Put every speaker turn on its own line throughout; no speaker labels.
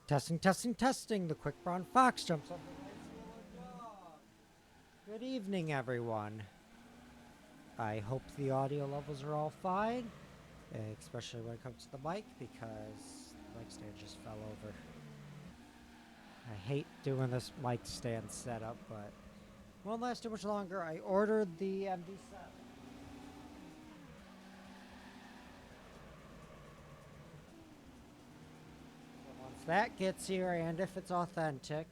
Testing, testing, testing. The quick brown fox jumps up the nice yellow dog. Good evening, everyone. I hope the audio levels are all fine, especially when it comes to the mic because the mic stand just fell over. I hate doing this mic stand setup, but won't last too much longer. I ordered the MD7. So once that gets here, and if it's authentic,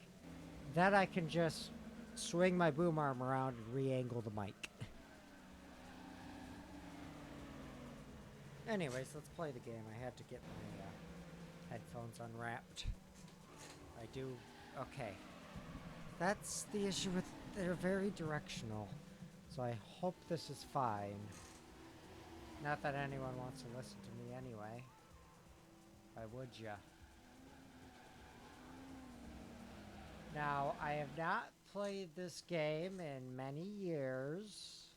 then I can just swing my boom arm around and re-angle the mic. Anyways, let's play the game. I had to get my headphones unwrapped. I do. Okay. That's the issue with. They're very directional. So I hope this is fine. Not that anyone wants to listen to me anyway. Why would ya? Now, I have not played this game in many years.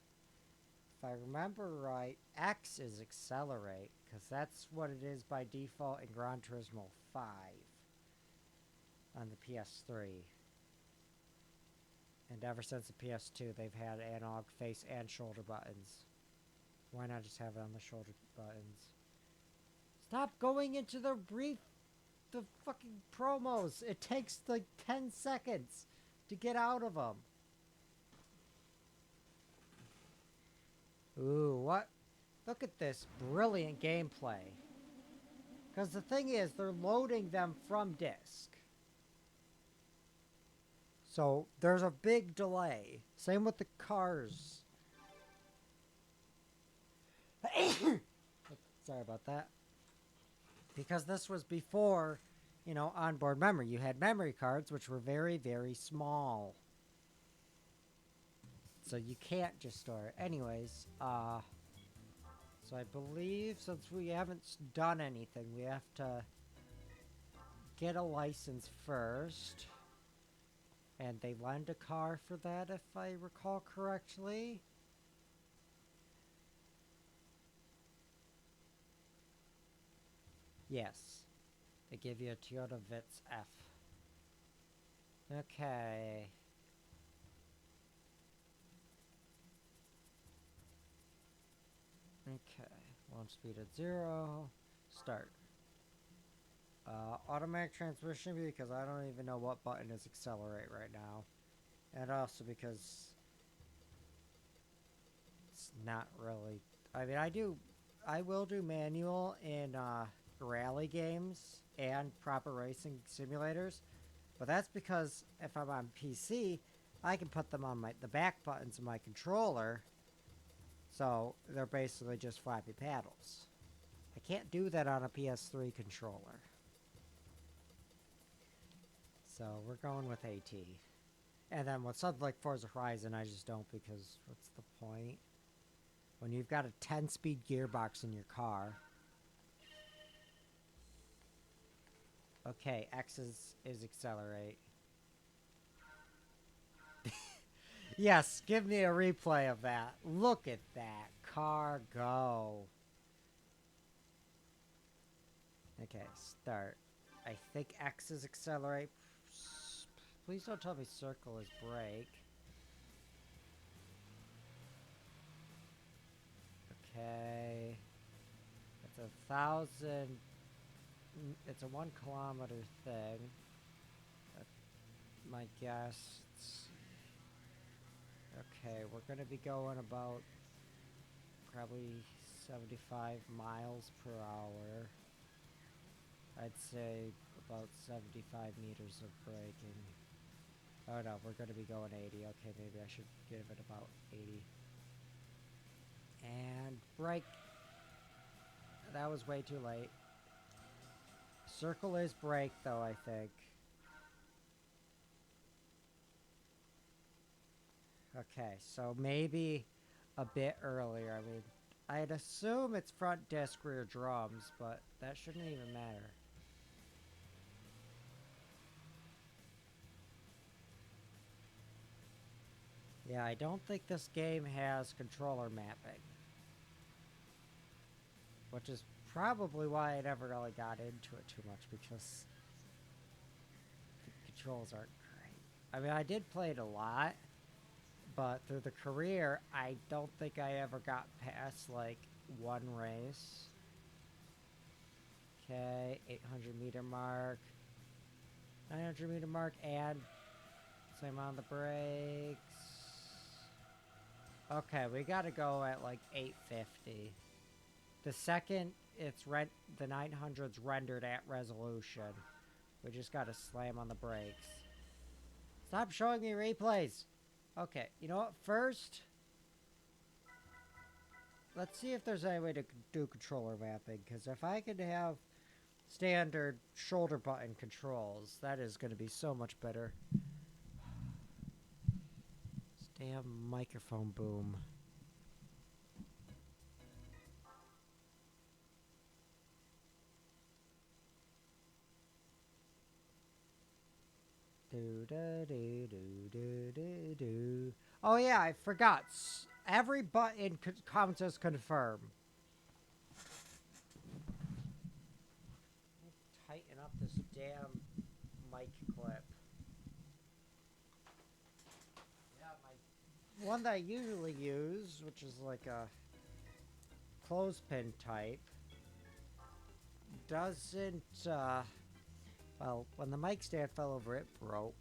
If I remember right, X is accelerate, because that's what it is by default in Gran Turismo 5 on the PS3. And ever since the PS2, they've had analog face and shoulder buttons. Why not just have it on the shoulder buttons? Stop going into the fucking promos. It takes like 10 seconds to get out of them. Ooh, what? Look at this brilliant gameplay. Because the thing is, they're loading them from disk. So there's a big delay. Same with the cars. Sorry about that. Because this was before, onboard memory. You had memory cards, which were very, very small. So you can't just store it. Anyways, so I believe since we haven't done anything, we have to get a license first. And they lend a car for that, if I recall correctly. Yes. They give you a Toyota Vitz F. Okay. Okay. Launch speed at 0. Start. Automatic transmission because I don't even know what button is accelerate right now. And also because it's not really... I mean, I will do manual in rally games and proper racing simulators. But that's because if I'm on PC, I can put them on the back buttons of my controller. So they're basically just flappy paddles. I can't do that on a PS3 controller. So we're going with AT. And then with something like Forza Horizon, I just don't because what's the point? When you've got a 10-speed gearbox in your car. Okay, X is accelerate. Yes, give me a replay of that. Look at that car go. Okay, start. I think X is accelerate. Please don't tell me circle is brake. Okay. It's 1,000. It's a 1 kilometer thing. My guess. Okay, we're going to be going about probably 75 miles per hour. I'd say about 75 meters of braking. Oh no, we're going to be going 80. Okay, maybe I should give it about 80. And brake. That was way too late. Circle is brake though, I think. Okay, so maybe a bit earlier. I mean, I'd assume it's front disc, rear drums, but that shouldn't even matter. Yeah, I don't think this game has controller mapping. Which is probably why I never really got into it too much, because controls aren't great. I mean, I did play it a lot, but through the career, I don't think I ever got past, like, one race. Okay, 800-meter mark. 900-meter mark, and same on the brakes. Okay, we gotta go at, like, 850. The second the 900's rendered at resolution. We just gotta slam on the brakes. Stop showing me replays! Okay, you know what? First, let's see if there's any way to do controller mapping, because if I could have standard shoulder button controls, that is going to be so much better. This damn microphone boom. Oh yeah, I forgot. Every button counts as confirm. Tighten up this damn mic clip. Yeah, my one that I usually use, which is like a clothespin type, doesn't, well, when the mic stand fell over, it broke.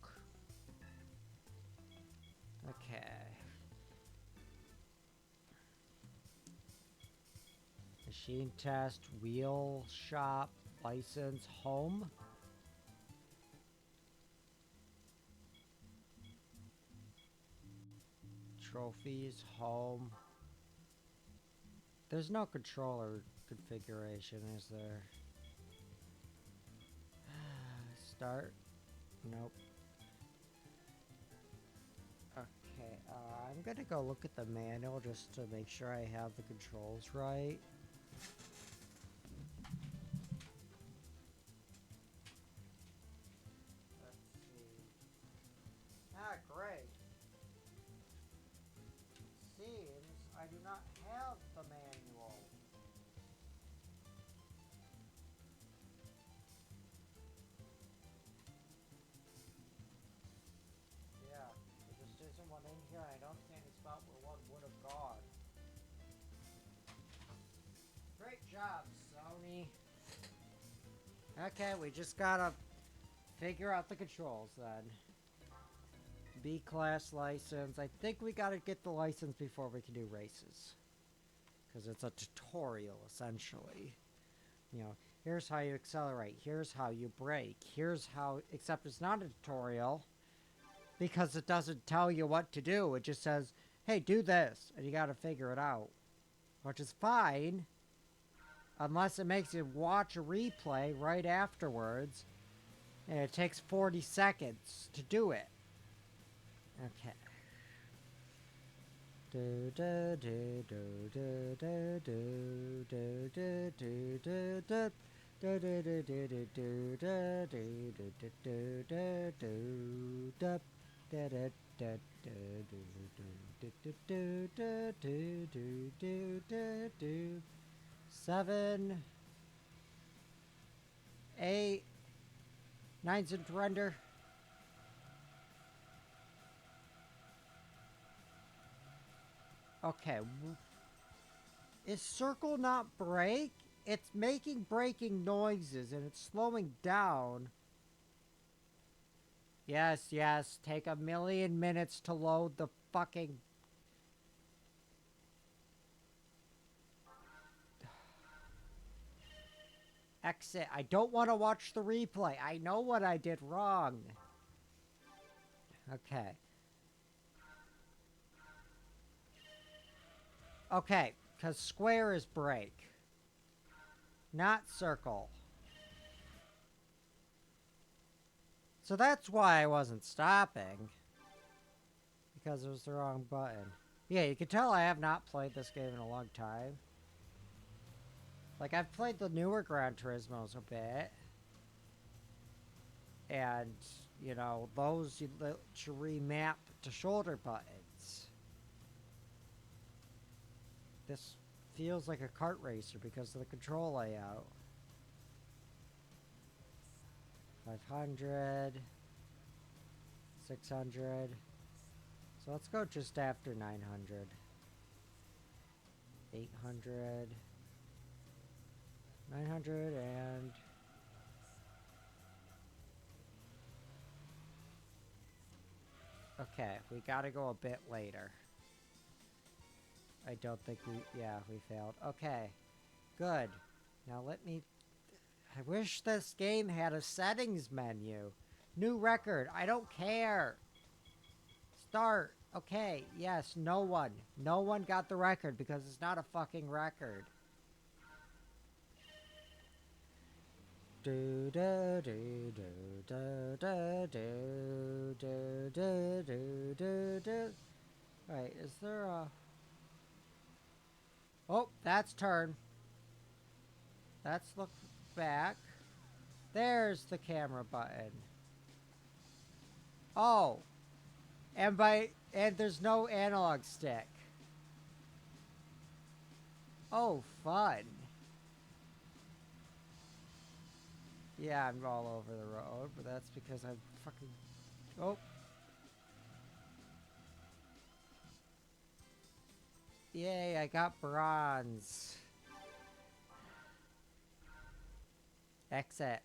Okay. Machine test, wheel shop, license, home. Trophies, home. There's no controller configuration, is there? Start? Nope. Okay, I'm gonna go look at the manual just to make sure I have the controls right. Let's see. Ah, great. Seems I do not have the manual. Yeah, there just isn't one in here. I don't see any spot where one would have gone. Great job, Sony. Okay, we just gotta figure out the controls then. B-class license. I think we gotta get the license before we can do races. Because it's a tutorial, essentially. You know, here's how you accelerate. Here's how you brake. Here's how... Except it's not a tutorial. Because it doesn't tell you what to do. It just says, hey, do this. And you gotta figure it out. Which is fine. Unless it makes you watch a replay right afterwards. And it takes 40 seconds to do it. Okay. Do do do do do do do do do do do do. Do do do do do do do do do do do do. Da da da do do do do do do do do do. 7, 8, 9's in render. Okay. Is circle not brake? It's making braking noises and it's slowing down. Yes, yes. Take a million minutes to load the fucking... Exit. I don't want to watch the replay. I know what I did wrong. Okay. Okay, because square is brake. Not circle. So that's why I wasn't stopping. Because it was the wrong button. Yeah, you can tell I have not played this game in a long time. Like, I've played the newer Gran Turismos a bit. And, you know, those you remap to shoulder buttons. This feels like a kart racer because of the control layout. 500. 600. So let's go just after 900. 800. 900 and... Okay, we gotta go a bit later. I don't think we... Yeah, we failed. Okay, good. Now let me... I wish this game had a settings menu. New record. I don't care. Start. Okay, yes, no one. No one got the record because it's not a fucking record. Do do do do do do do do do do do do. Alright, is there a... Oh, that's turn. Let's look back. There's the camera button. Oh. And there's no analog stick. Oh, fun. Yeah, I'm all over the road, but that's because I'm fucking... Oh. Yay, I got bronze. Exit.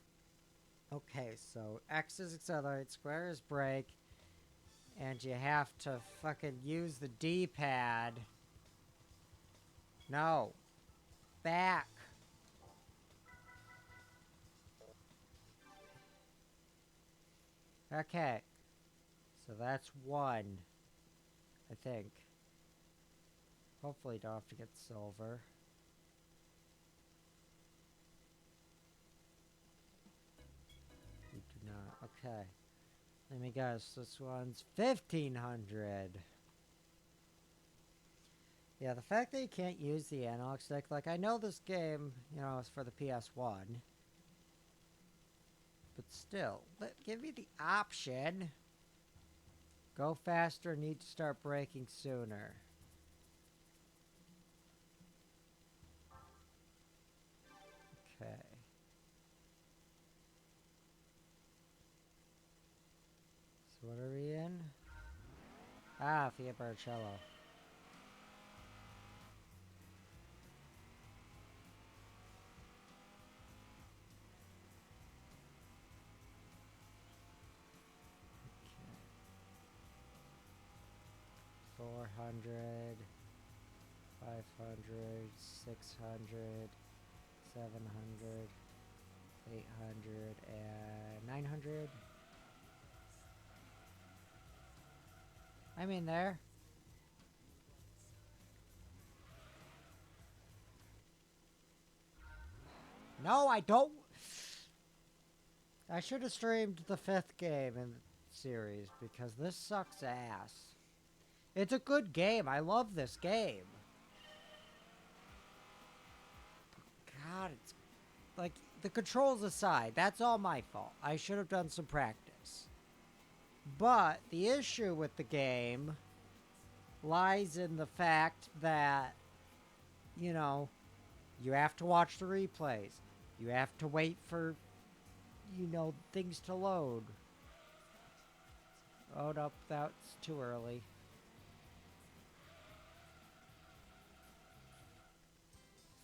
Okay, so X is accelerate, square is brake, and you have to fucking use the D-pad. No. Back. Okay. So that's one. I think. Hopefully don't have to get silver. We do not. Okay. Let me guess. This one's 1500. Yeah, the fact that you can't use the analog stick, like, I know this game, you know, is for the PS1. But still, give me the option. Go faster, need to start braking sooner. Okay. So what are we in? Ah, Fiat Barcello. Okay. 400, 500, 600, 700, 800, and 900. I'm in there. No, I don't. I should have streamed the 5th game in the series because this sucks ass. It's a good game. I love this game. God, it's like, the controls aside, that's all my fault. I should have done some practice. But the issue with the game lies in the fact that, you know, you have to watch the replays. You have to wait for, you know, things to load. Oh, no, that's too early.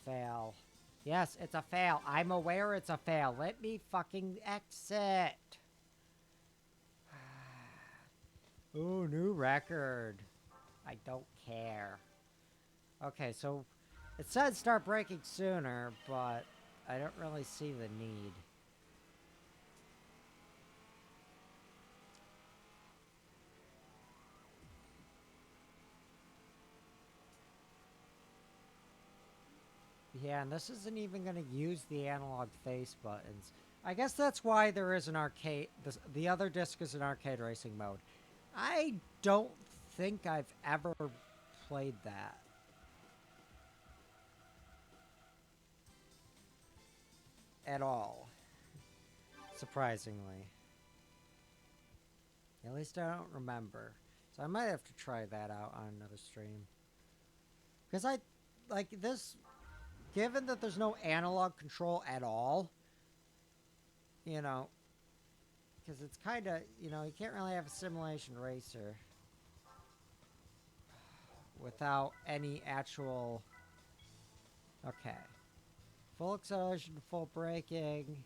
Fail. Yes, it's a fail. I'm aware it's a fail. Let me fucking exit. Ooh, new record. I don't care. Okay, so it said start braking sooner, but I don't really see the need. Yeah, and this isn't even going to use the analog face buttons. I guess that's why there is an arcade... The other disc is an arcade racing mode. I don't think I've ever played that. At all. Surprisingly. At least I don't remember. So I might have to try that out on another stream. Because I... Like, this... Given that there's no analog control at all, you know, because it's kind of, you know, you can't really have a simulation racer without any actual... Okay. Full acceleration, full braking.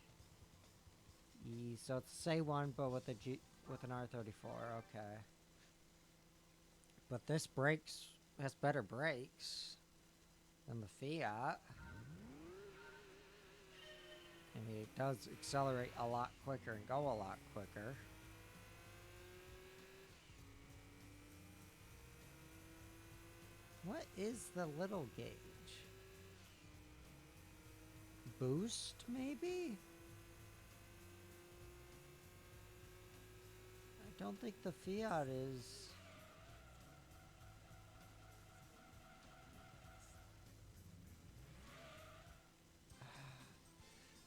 So it's the same one, but with with an R34. Okay. But this has better brakes than the Fiat. I mean, it does accelerate a lot quicker and go a lot quicker. What is the little gauge? Boost, maybe? I don't think the Fiat is...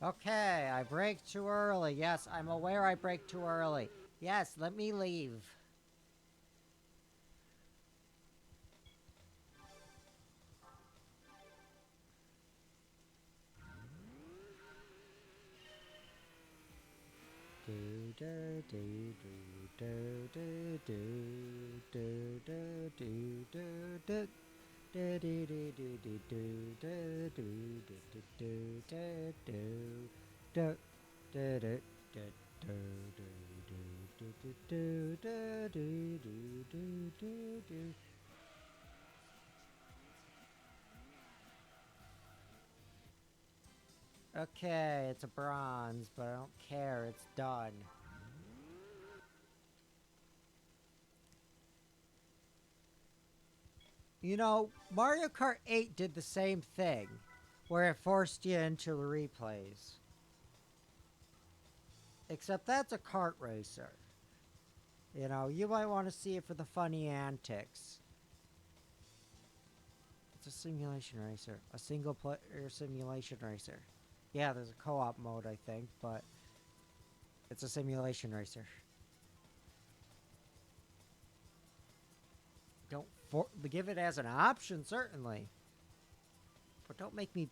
Okay, I braked too early. Yes, I'm aware I braked too early. Yes, let me leave. Okay, it's a bronze, but I don't care. It's done. You know, Mario Kart 8 did the same thing, where it forced you into replays. Except that's a kart racer. You know, you might want to see it for the funny antics. It's a simulation racer. A single player simulation racer. Yeah, there's a co-op mode, I think, but it's a simulation racer. Don't give it as an option, certainly. But don't make me...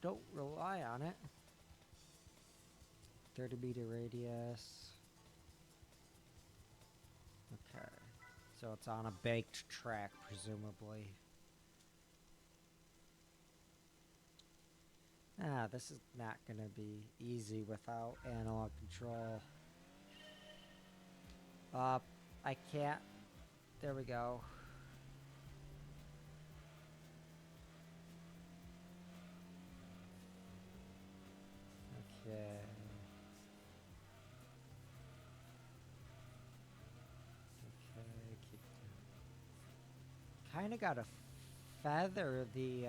don't rely on it. 30-meter radius. Okay. So it's on a baked track, presumably. Ah, this is not going to be easy without analog control. I can't. There we go. Okay. Okay, keep... Kinda gotta feather the,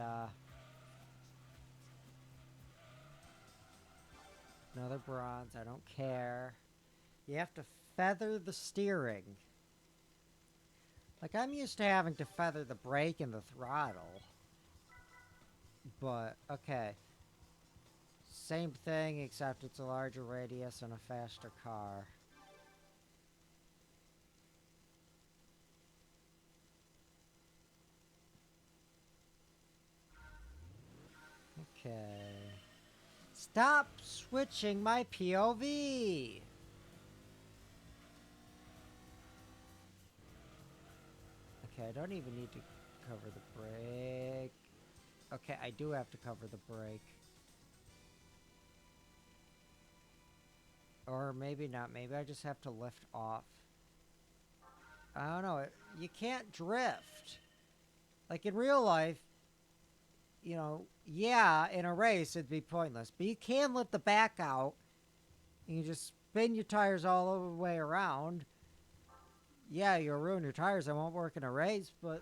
Another bronze, I don't care. You have to feather the steering. Like, I'm used to having to feather the brake and the throttle. But, okay. Same thing, except it's a larger radius and a faster car. Okay. Stop switching my POV! Okay, I don't even need to cover the brake. Okay, I do have to cover the brake. Or maybe not. Maybe I just have to lift off. I don't know. You can't drift. Like in real life, you know, yeah, in a race it'd be pointless. But you can let the back out. And you just spin your tires all the way around. Yeah, you'll ruin your tires. It won't work in a race, but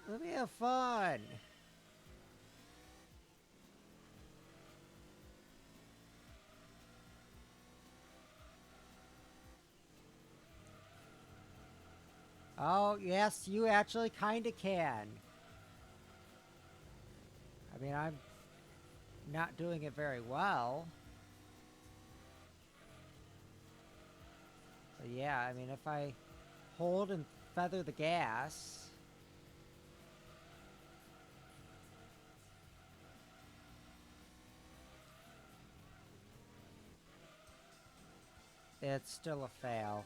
let me have fun. Oh, yes, you actually kind of can. I mean, I'm not doing it very well. But yeah, I mean, if I hold and feather the gas... It's still a fail.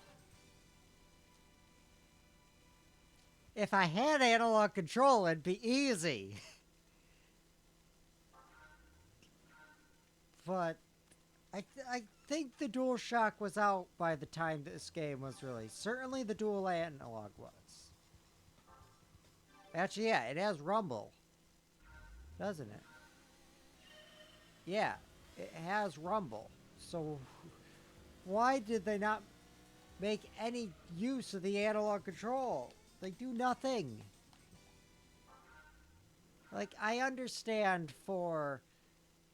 If I had analog control, it'd be easy. But I think the DualShock was out by the time this game was released. Certainly the dual analog was. Actually, yeah, it has rumble. Doesn't it? Yeah, it has rumble. So why did they not make any use of the analog control? They do nothing. Like, I understand for,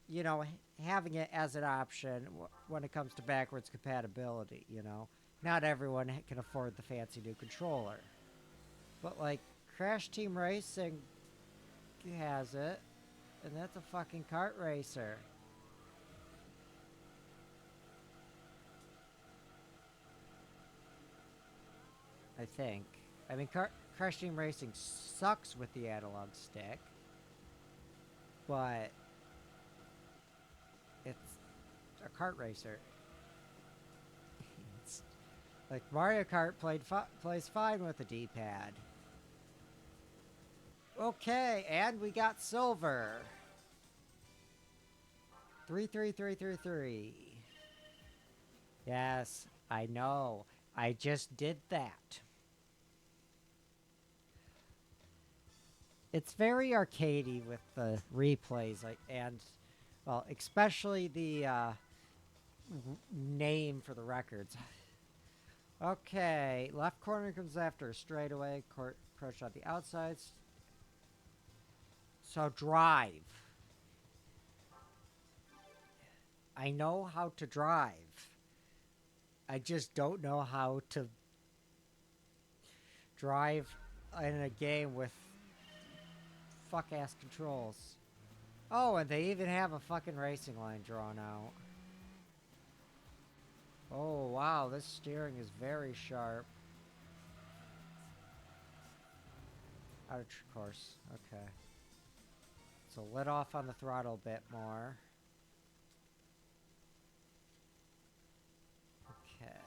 you know, having it as an option when it comes to backwards compatibility, you know. Not everyone can afford the fancy new controller. But, like, Crash Team Racing has it, and that's a fucking kart racer. I think. I mean, Crash Team Racing sucks with the analog stick, but it's a kart racer. It's like Mario Kart plays fine with a D-pad. Okay, and we got silver. 33333. Yes, I know. I just did that. It's very arcadey with the replays, like, and well, especially the name for the records. Okay, left corner comes after a straightaway. Approach on the outside. So drive. I know how to drive. I just don't know how to drive in a game with fuck-ass controls. Oh, and they even have a fucking racing line drawn out. Oh, wow, this steering is very sharp. Out of course, okay. So let off on the throttle a bit more. Okay.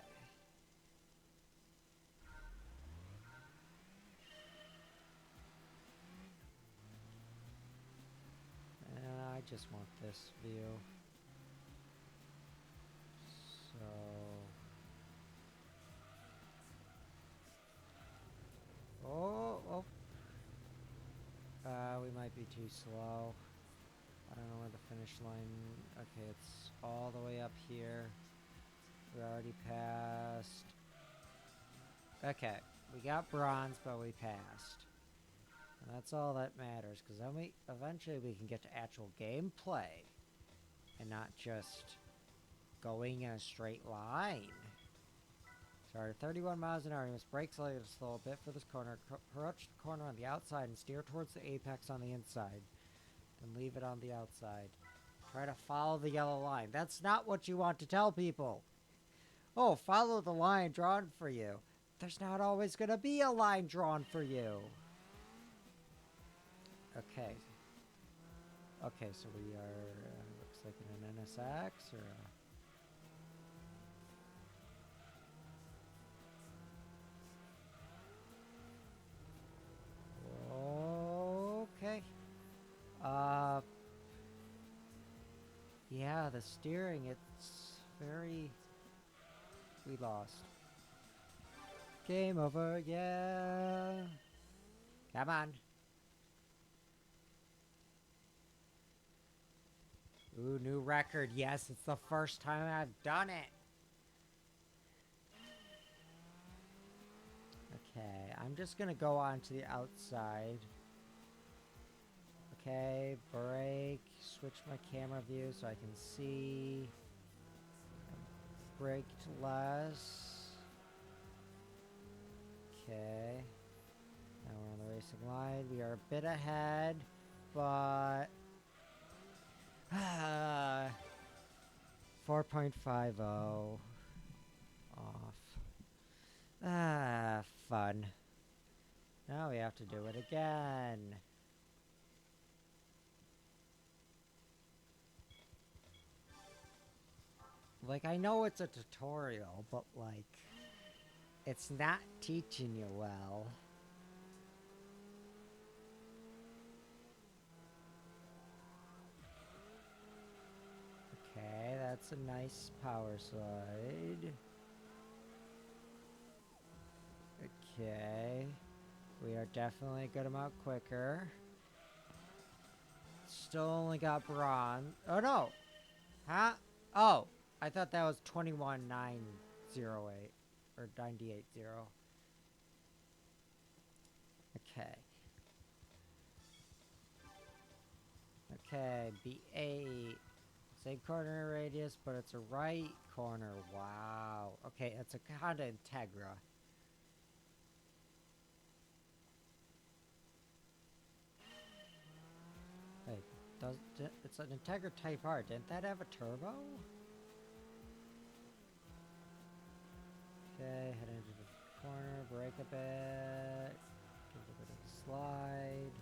I just want this view. So... Oh. We might be too slow. I don't know where the finish line... Okay, it's all the way up here. We already passed. Okay, we got bronze, but we passed. And that's all that matters, because then eventually we can get to actual gameplay. And not just going in a straight line. Sorry, 31 miles an hour. You must brake slightly to slow a bit for this corner. Approach the corner on the outside and steer towards the apex on the inside. Then leave it on the outside. Try to follow the yellow line. That's not what you want to tell people. Oh, follow the line drawn for you. There's not always going to be a line drawn for you. Okay. Okay, so we are, looks like in an NSX or okay. Yeah, the steering, it's very... We lost. Game over, yeah. Come on. Ooh, new record. Yes, it's the first time I've done it. Okay, I'm just gonna go on to the outside. Okay, brake. Switch my camera view so I can see. Braked less. Okay. Now we're on the racing line. We are a bit ahead, but 4.50 off. Fun. Now we have to do it again. Like, I know it's a tutorial, but like, it's not teaching you well. Okay, that's a nice power slide. Okay. We are definitely a good amount quicker. Still only got bronze. Oh no! Huh? Oh! I thought that was 21,908. Or 980. Okay. Okay, B8. Same corner radius, but it's a right corner. Wow. Okay, it's a Honda Integra. Wait, it's an Integra Type R. Didn't that have a turbo? Okay, head into the corner, brake a bit, give it a bit of a slide.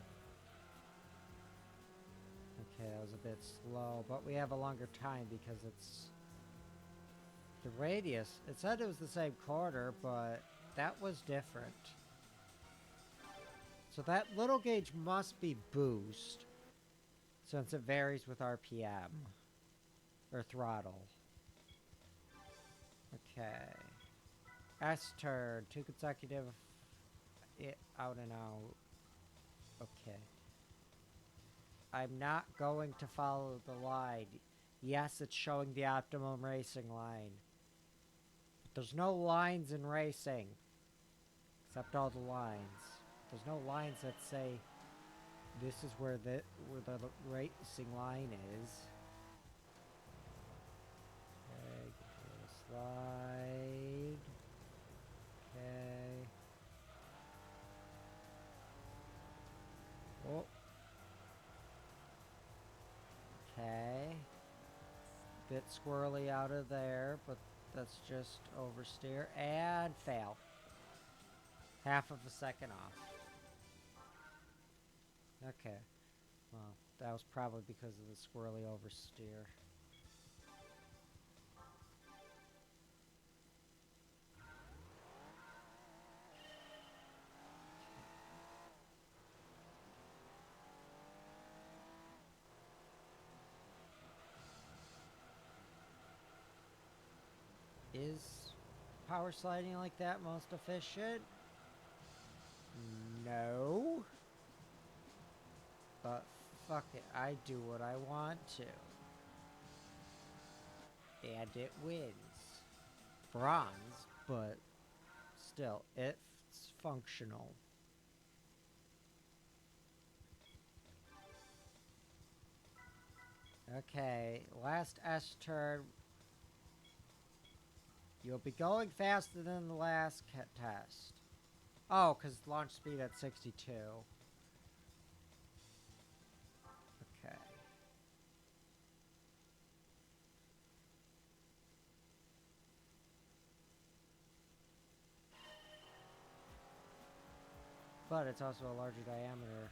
Okay, that was a bit slow, but we have a longer time because it's the radius. It said it was the same corner, but that was different. So that little gauge must be boost, since it varies with RPM or throttle. Okay. S turn, 2 consecutive out and out. Okay. I'm not going to follow the line. Yes, it's showing the optimum racing line. There's no lines in racing. Except all the lines. There's no lines that say this is where the racing line is. Okay, give it a slide. Okay. Oh. Okay. Bit squirrely out of there, but that's just oversteer and fail. Half of a second off. Okay. Well, that was probably because of the squirrely oversteer. Is power sliding like that most efficient? No. But fuck it, I do what I want to. And it wins. Bronze, but still, it's functional. Okay, last S turn. You'll be going faster than the last test. Oh, because launch speed at 62. Okay. But it's also a larger diameter.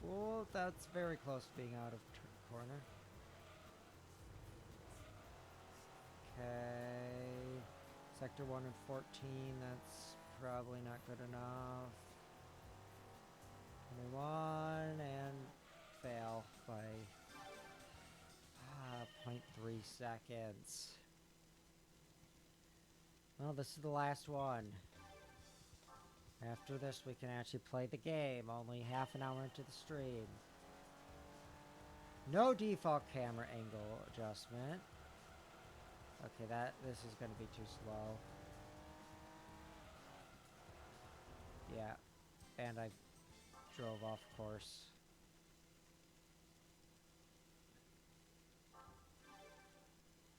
Well, that's very close to being out of corner. Okay. Sector 1 and 14, that's probably not good enough. 21 and fail by 0.3 seconds. Well, this is the last one. After this, we can actually play the game. Only half an hour into the stream. No default camera angle adjustment. Okay, this is going to be too slow. Yeah, and I drove off course.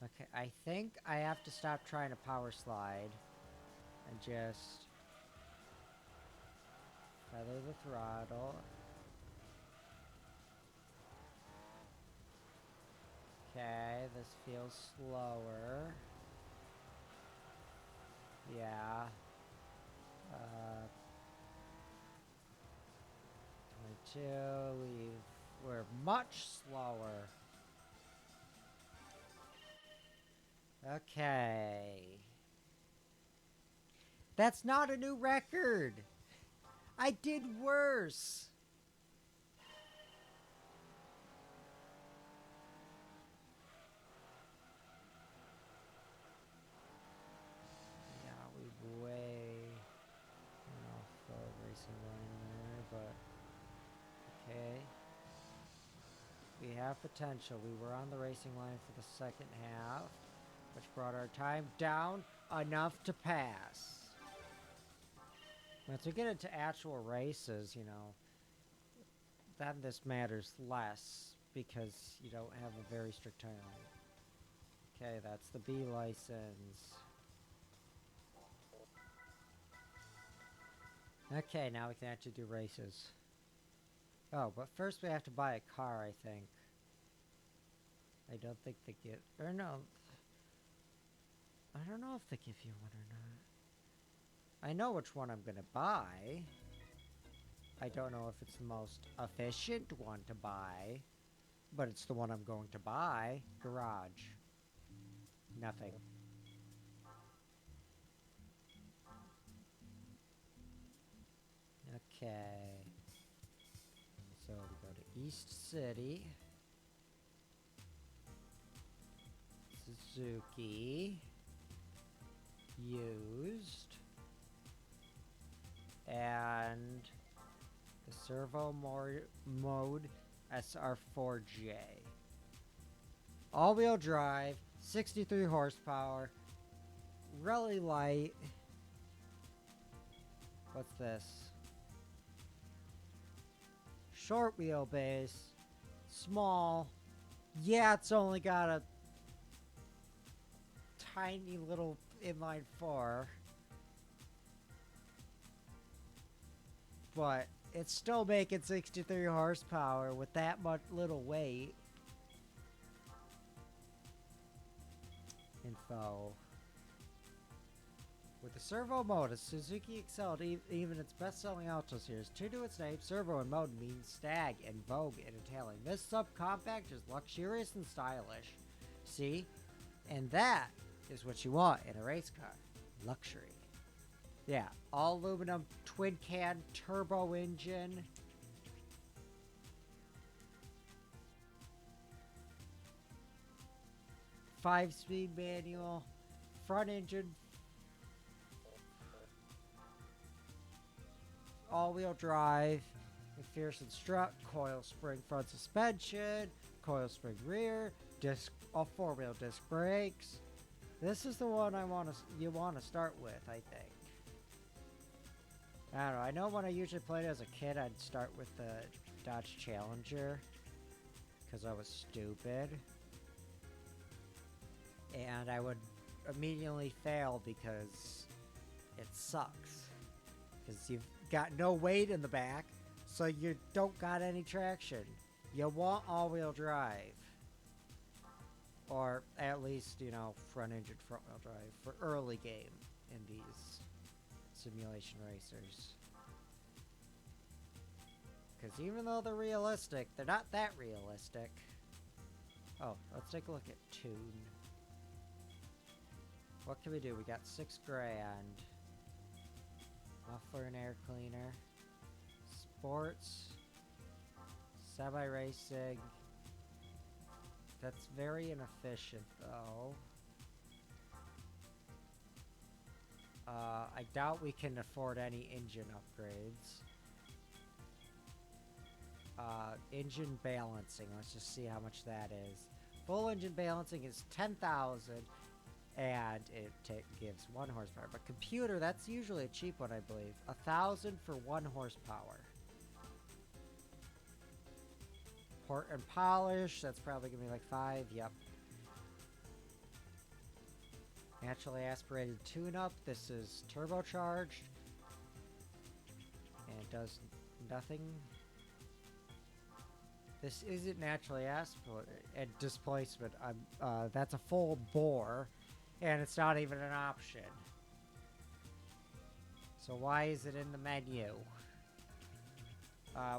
Okay, I think I have to stop trying to power slide and just feather the throttle. Okay, this feels slower. Yeah. 22, we're much slower. Okay. That's not a new record. I did worse. Yeah, we way went off the racing line there, but okay. We have potential. We were on the racing line for the second half, which brought our time down enough to pass. Once we get into actual races, you know, then this matters less because you don't have a very strict time limit. Okay, that's the B license. Okay, now we can actually do races. Oh, but first we have to buy a car, I think. I don't think they get... Or no. I don't know if they give you one or not. I know which one I'm gonna buy. I don't know if it's the most efficient one to buy. But it's the one I'm going to buy. Garage. Nothing. Okay. So we go to East City. Suzuki. Used. And the servo mode SR4J. All-wheel drive, 63 horsepower, really light. What's this? Short wheelbase, small. Yeah, it's only got a tiny little inline 4. But it's still making 63 horsepower with that much little weight. Info. With the servo mode, Suzuki excelled even its best-selling Alto series. True to its name, servo in mode means stag and vogue in Italian. This subcompact is luxurious and stylish. See? And that is what you want in a race car. Luxury. Yeah, all aluminum, twin can, turbo engine. Five-speed manual, front engine, all-wheel drive, McPherson strut, coil spring front suspension, coil spring rear, disc, all four-wheel disc brakes. This is the one you want to start with, I think. I don't know. I know when I usually played as a kid, I'd start with the Dodge Challenger because I was stupid. And I would immediately fail because it sucks. Because you've got no weight in the back, so you don't got any traction. You want all-wheel drive. Or at least, you know, front-engine, front-wheel drive for early game in these simulation racers. Because even though they're realistic, they're not that realistic. Oh, let's take a look at Tune. What can we do? We got $6 grand. Muffler and air cleaner. Sports. Semi-racing. That's very inefficient, though. I doubt we can afford any engine upgrades. Engine balancing. Let's just see how much that is. Full engine balancing is 10,000, and it gives 1 horsepower. But computer, that's usually a cheap one, I believe. 1,000 for 1 horsepower. Port and polish, that's probably gonna be like 5. Yep. Naturally aspirated tune-up. This is turbocharged. And it does nothing. This isn't naturally aspirated. And displacement. That's a full bore. And it's not even an option. So why is it in the menu?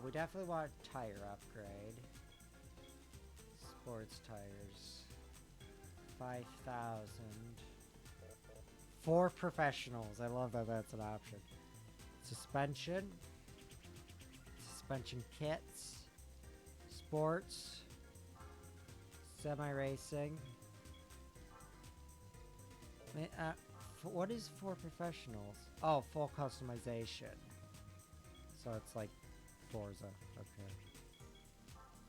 We definitely want a tire upgrade. Sports tires. 5,000. 4 professionals. I love that that's an option. Suspension. Suspension kits. Sports. Semi-racing. What is for professionals? Oh, full customization. So it's like Forza. Okay.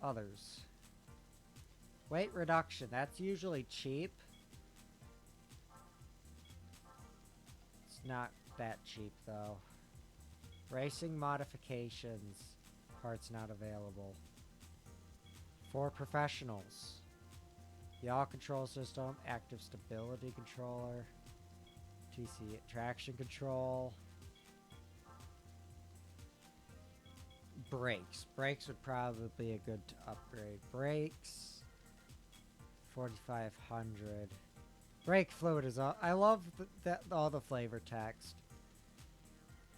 Others. Weight reduction. That's usually cheap. It's not that cheap though. Racing modifications. Parts not available. For professionals. The all control system. Active stability controller. TC traction control. Brakes. Brakes would probably be a good upgrade. Brakes. 4,500. Brake fluid is all. I love all the flavor text.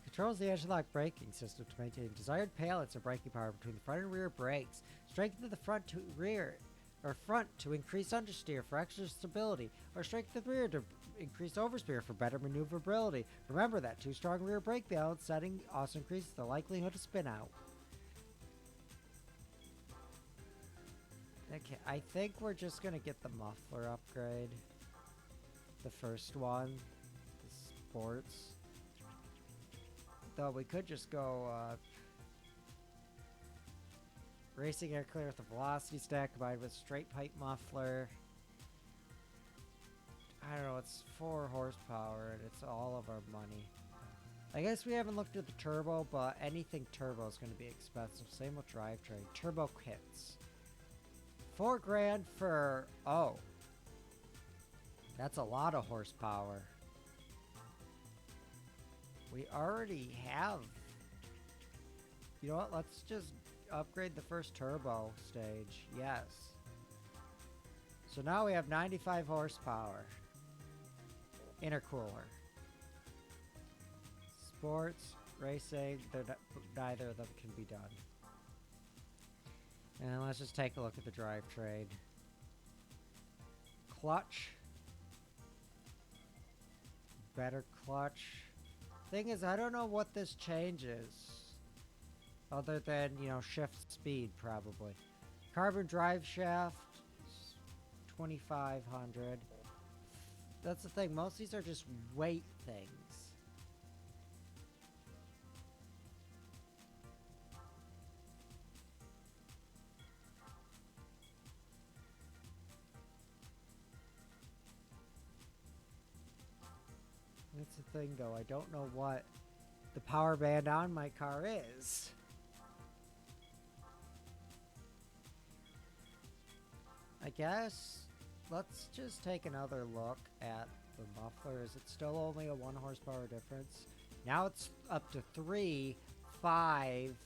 Controls the anti-lock braking system to maintain desired balance of braking power between the front and rear brakes. Strengthen the front to rear or front to increase understeer for extra stability, or strengthen the rear to increase oversteer for better maneuverability. Remember that too strong rear brake balance setting also increases the likelihood of spin out. Okay, I think we're just gonna get the muffler upgrade. The first one. The sports. Though we could just go, racing air clear with a velocity stack combined with straight pipe muffler. I don't know, it's 4 horsepower and it's all of our money. I guess we haven't looked at the turbo, but anything turbo is gonna be expensive. Same with drivetrain. Turbo kits. 4 grand for, oh. That's a lot of horsepower. We already have. You know what? Let's just upgrade the first turbo stage. Yes. So now we have 95 horsepower. Intercooler. Sports, racing, neither of them can be done. And let's just take a look at the drivetrain. Clutch. Better clutch. Thing is, I don't know what this changes. Other than, you know, shift speed, probably. Carbon drive shaft. 2,500. That's the thing. Most of these are just weight things. That's the thing, though. I don't know what the power band on my car is. I guess let's just take another look at the muffler. Is it still only a 1 horsepower difference? Now it's up to 3, 5,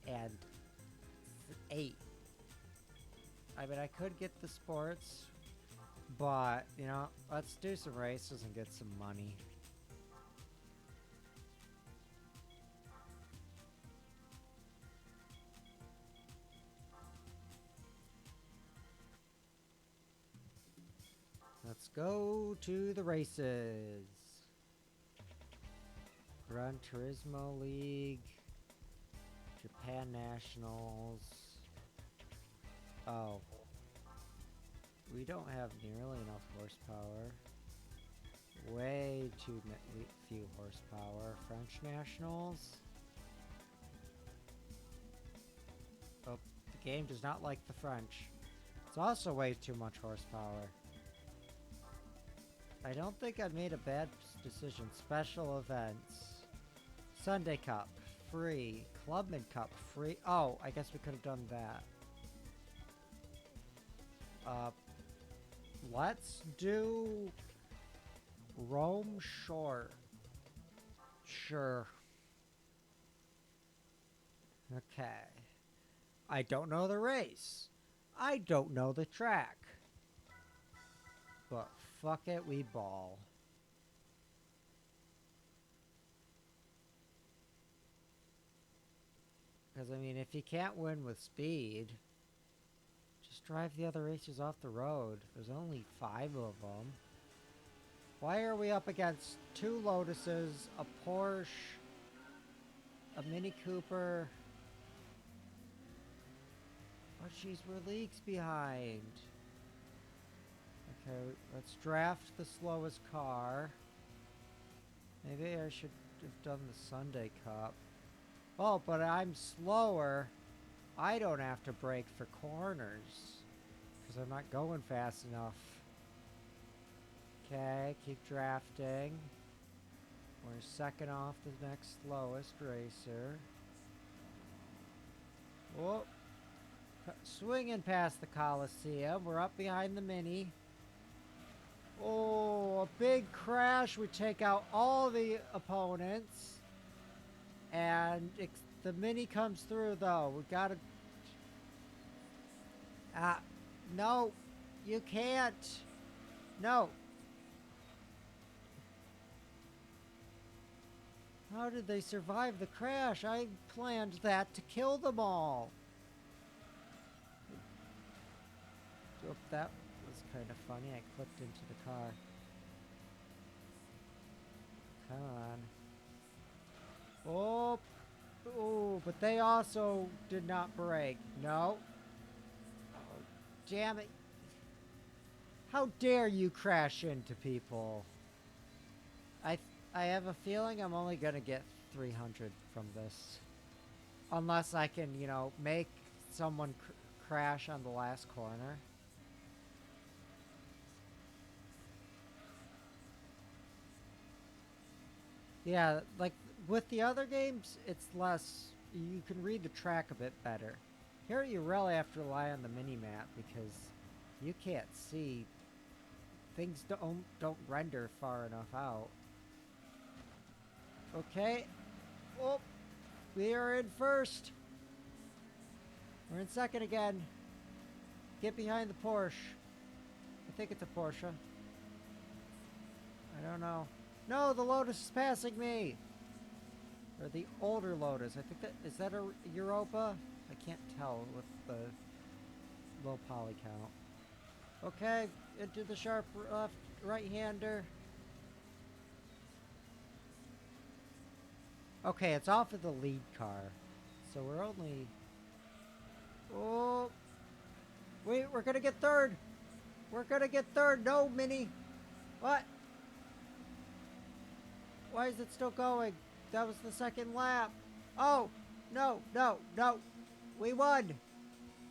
and 8. I mean, I could get the sports, but, you know, let's do some races and get some money. Let's go to the races. Gran Turismo League. Japan Nationals. Oh. We don't have nearly enough horsepower. Way too few horsepower. French Nationals. Oh, the game does not like the French. It's also way too much horsepower. I don't think I made a bad decision. Special events. Sunday Cup, free. Clubman Cup, free. Oh, I guess we could have done that. Let's do Rome Short. Sure. Okay. I don't know the race. I don't know the track. But fuck it, we ball. Because, I mean, if you can't win with speed, just drive the other racers off the road. There's only 5 of them. Why are we up against 2 Lotuses, a Porsche, a Mini Cooper? Oh, jeez, we're leagues behind. Okay, let's draft the slowest car. Maybe I should have done the Sunday Cup. Oh, but I'm slower. I don't have to brake for corners because I'm not going fast enough. Okay, keep drafting. We're second off the next slowest racer. Oh, swinging past the Coliseum. We're up behind the Mini. Oh, a big crash would take out all the opponents. And the Mini comes through, though. We gotta... no. You can't. No. How did they survive the crash? I planned that to kill them all. Oh, that was kind of funny. I clipped into the car. Come on. Oh, oh, but they also did not brake. No. Oh, damn it. How dare you crash into people? I have a feeling I'm only gonna get 300 from this. Unless I can, you know, make someone crash on the last corner. Yeah, like with the other games, it's less, you can read the track a bit better. Here you really have to rely on the mini-map because you can't see, things don't render far enough out. Okay. Oh, we are in first. We're in second again. Get behind the Porsche. I think it's a Porsche. I don't know. No, the Lotus is passing me. Or the older Lotus. I think is that a Europa? I can't tell with the low poly count. Okay, into the sharp left right-hander. Okay, it's off of the lead car. So we're only... Oh! Wait, we're gonna get third! We're gonna get third! No, Mini! What? Why is it still going? That was the second lap. Oh! No, no, no! We won!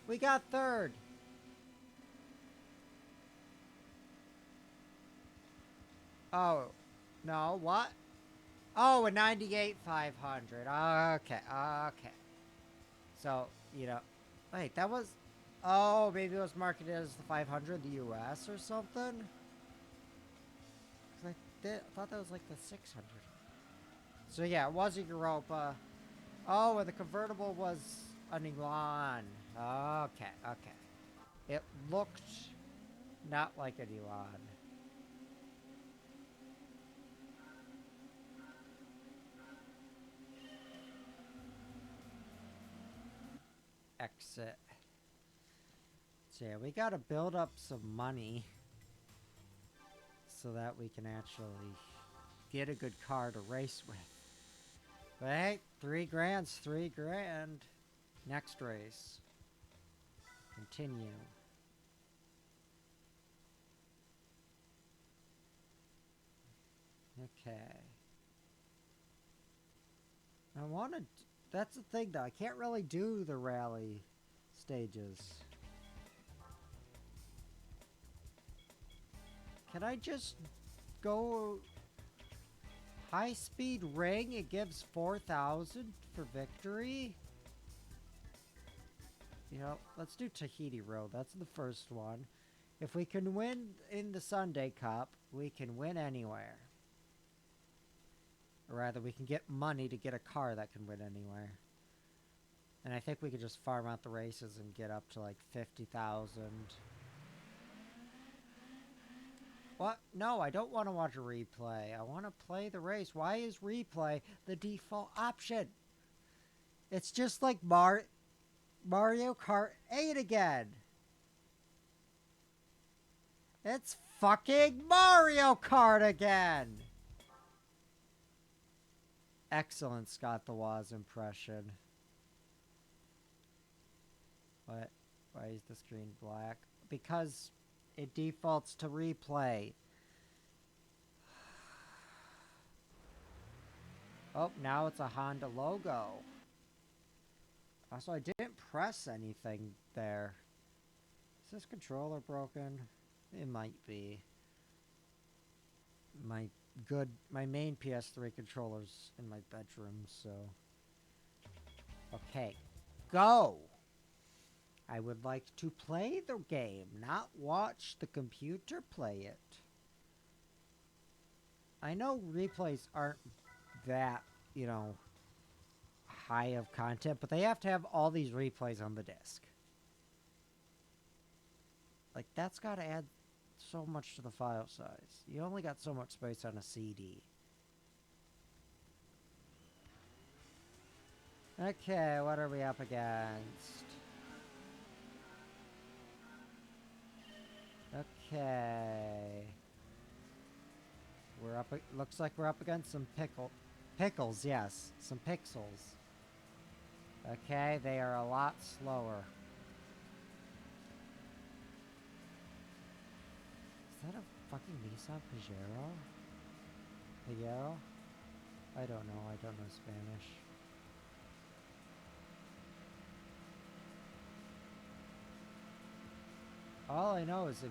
We got third! Oh. No, what? Oh, a 98 500. Okay, okay. So, you know, wait, that was, oh, maybe it was marketed as the 500, the US or something? I thought that was like the 600. So yeah, it was a Europa. Oh, and the convertible was an Elan. Okay, okay. It looked not like an Elan. Exit. So yeah, we gotta build up some money so that we can actually get a good car to race with. But hey, 3 grand's 3 grand. Next race. Continue. Okay. I wanna... That's the thing though, I can't really do the rally stages. Can I just go high speed ring? It gives 4,000 for victory. You know, let's do Tahiti Road. That's the first one. If we can win in the Sunday Cup, we can win anywhere. Or rather, we can get money to get a car that can win anywhere. And I think we could just farm out the races and get up to like 50,000. What? No, I don't want to watch a replay. I want to play the race. Why is replay the default option? It's just like Mario Kart 8 again. It's fucking Mario Kart again! Excellent Scott the Woz impression. What? Why is the screen black? Because it defaults to replay. Oh, now it's a Honda logo. Also, I didn't press anything there. Is this controller broken? It might be. My main PS3 controller's in my bedroom, so. Okay. Go! I would like to play the game, not watch the computer play it. I know replays aren't that, you know, high of content, but they have to have all these replays on the disc. Like, that's gotta add so much to the file size. You only got so much space on a CD. Okay, what are we up against? Okay. We're up, looks like we're up against some pickles, yes. Some pixels. Okay, they are a lot slower. Is that a fucking Nissan Pajero? Pajero? I don't know Spanish. All I know is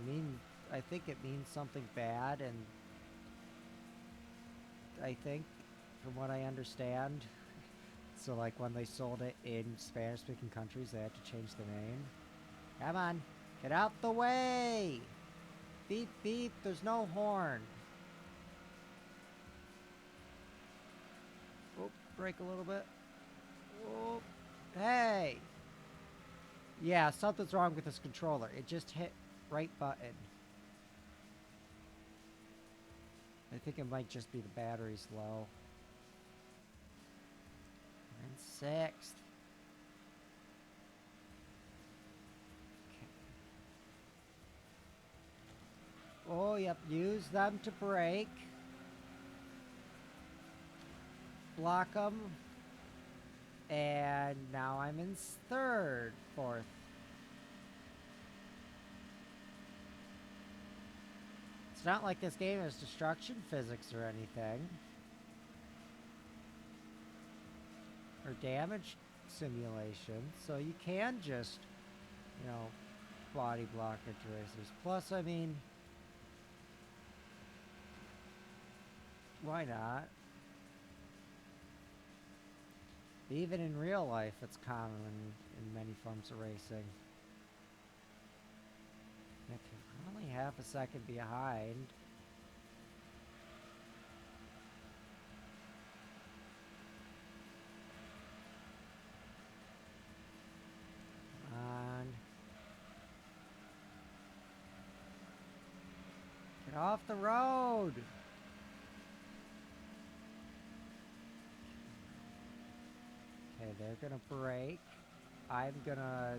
I think it means something bad, and I think, from what I understand, so like when they sold it in Spanish-speaking countries, they had to change the name. Come on, get out the way! Beep, beep, there's no horn. Oh, brake a little bit. Oh, hey! Yeah, something's wrong with this controller. It just hit right button. I think it might just be the battery's low. And sixth. Okay. Oh, yep, use them to brake. Block them. And now I'm in fourth. It's not like this game has destruction physics or anything. Or damage simulation. So you can just, you know, body block into racers. Plus, I mean, why not? Even in real life, it's common in many forms of racing. Okay, we're only half a second behind. Come on. Get off the road! Okay, they're gonna brake. I'm gonna...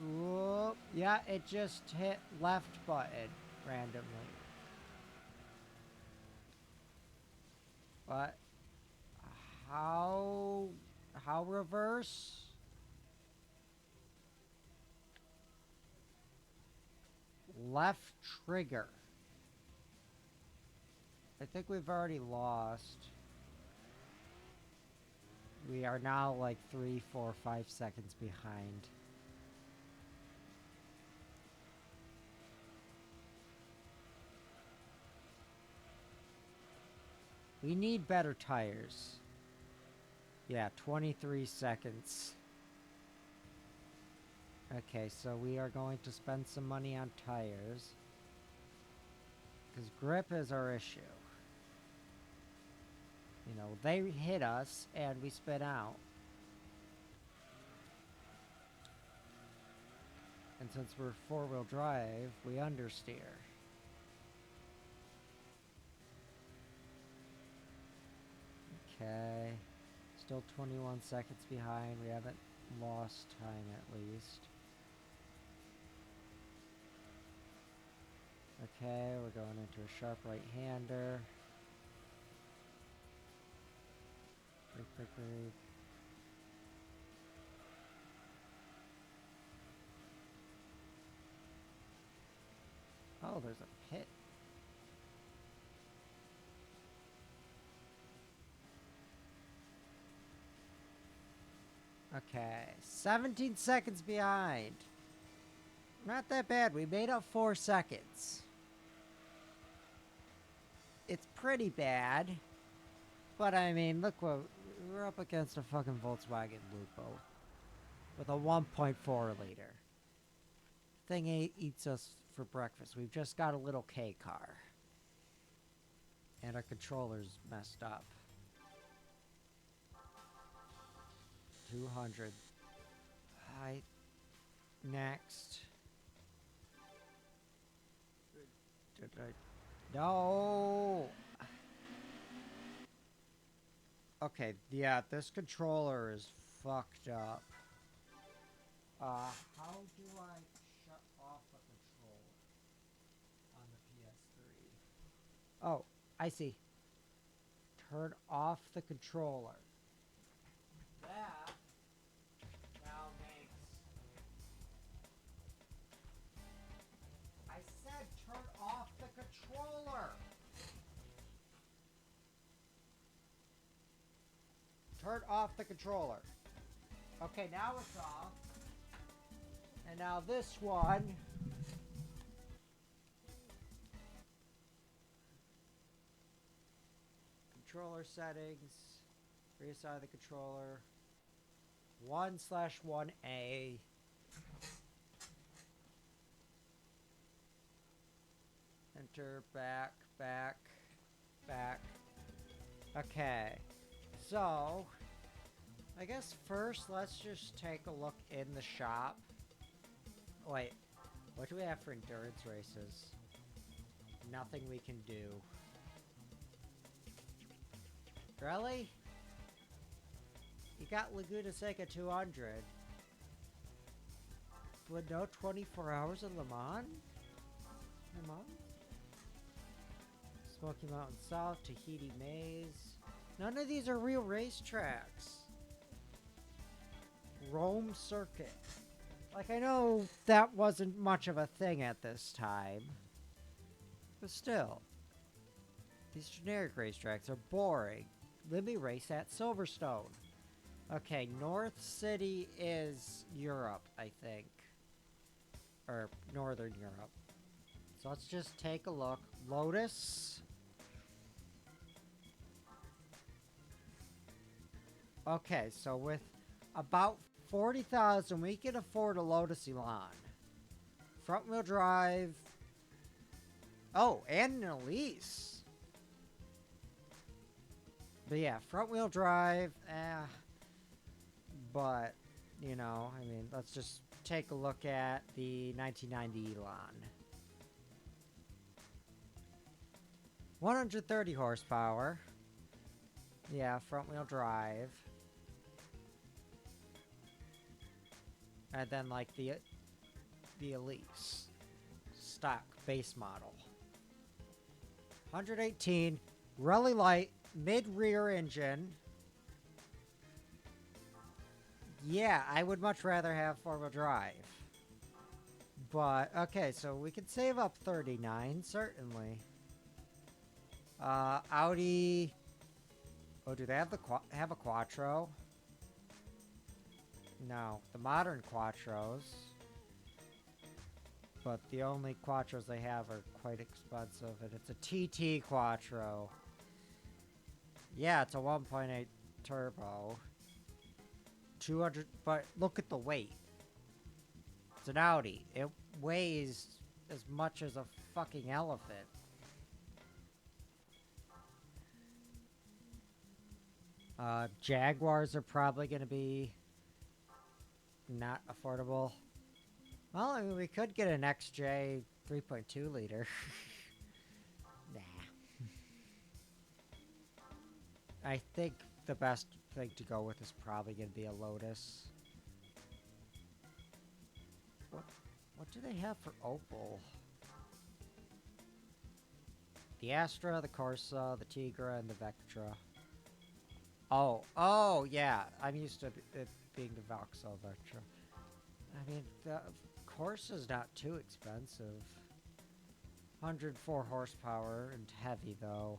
Whoop. Yeah, it just hit left button randomly. But... How reverse? Left trigger. I think we've already lost. We are now like 3, 4, 5 seconds behind. We need better tires. Yeah, 23 seconds. Okay, so we are going to spend some money on tires. Because grip is our issue. You know, they hit us and we spin out. And since we're four-wheel drive, we understeer. Okay. Still 21 seconds behind. We haven't lost time at least. Okay, we're going into a sharp right-hander. Break. Oh, there's a pit. Okay, 17 seconds behind. Not that bad. We made up 4 seconds. It's pretty bad. But I mean, look what we're up against, a fucking Volkswagen Lupo with a 1.4 liter. Thing eats us for breakfast. We've just got a little K car. And our controller's messed up. 200. Hi. Next. No. Okay, yeah, this controller is fucked up. How do I shut off the controller on the PS3? Oh, I see. Turn off the controller. That now makes... I said turn off the controller! Turn off the controller. Okay, now it's off. And now this one. Controller settings. Reassign the controller. 1/1A. Enter, back. Okay. So, I guess first let's just take a look in the shop. Wait, what do we have for endurance races? Nothing we can do. Really? You got Laguna Seca 200. But no 24 hours in Le Mans? Smoky Mountain South, Tahiti Maze. None of these are real racetracks. Rome Circuit. Like, I know that wasn't much of a thing at this time. But still. These generic racetracks are boring. Let me race at Silverstone. Okay, North City is Europe, I think. Or Northern Europe. So let's just take a look. Lotus. Okay, so with about 40,000, we can afford a Lotus Elan. Front wheel drive. Oh, and an Elise. But yeah, front wheel drive. But, you know, I mean, let's just take a look at the 1990 Elan. 130 horsepower. Yeah, front wheel drive. And then like the Elise. Stock base model. 118. Really light. Mid-rear engine. Yeah, I would much rather have four-wheel drive. But, okay, so we could save up 39, certainly. Audi... Oh, do they have have a Quattro? No, the modern Quattros. But the only Quattros they have are quite expensive, and it's a TT Quattro. Yeah, it's a 1.8 turbo. 200, but look at the weight. It's an Audi. It weighs as much as a fucking elephant. Jaguars are probably going to be not affordable. Well, I mean, we could get an XJ 3.2 liter. Nah. I think the best thing to go with is probably going to be a Lotus. What do they have for Opel? the Astra, the Corsa, the Tigra, and the Vectra. Oh, yeah. I'm used to it being the Vauxhall Vectra. I mean, the Corsa's not too expensive. 104 horsepower and heavy, though.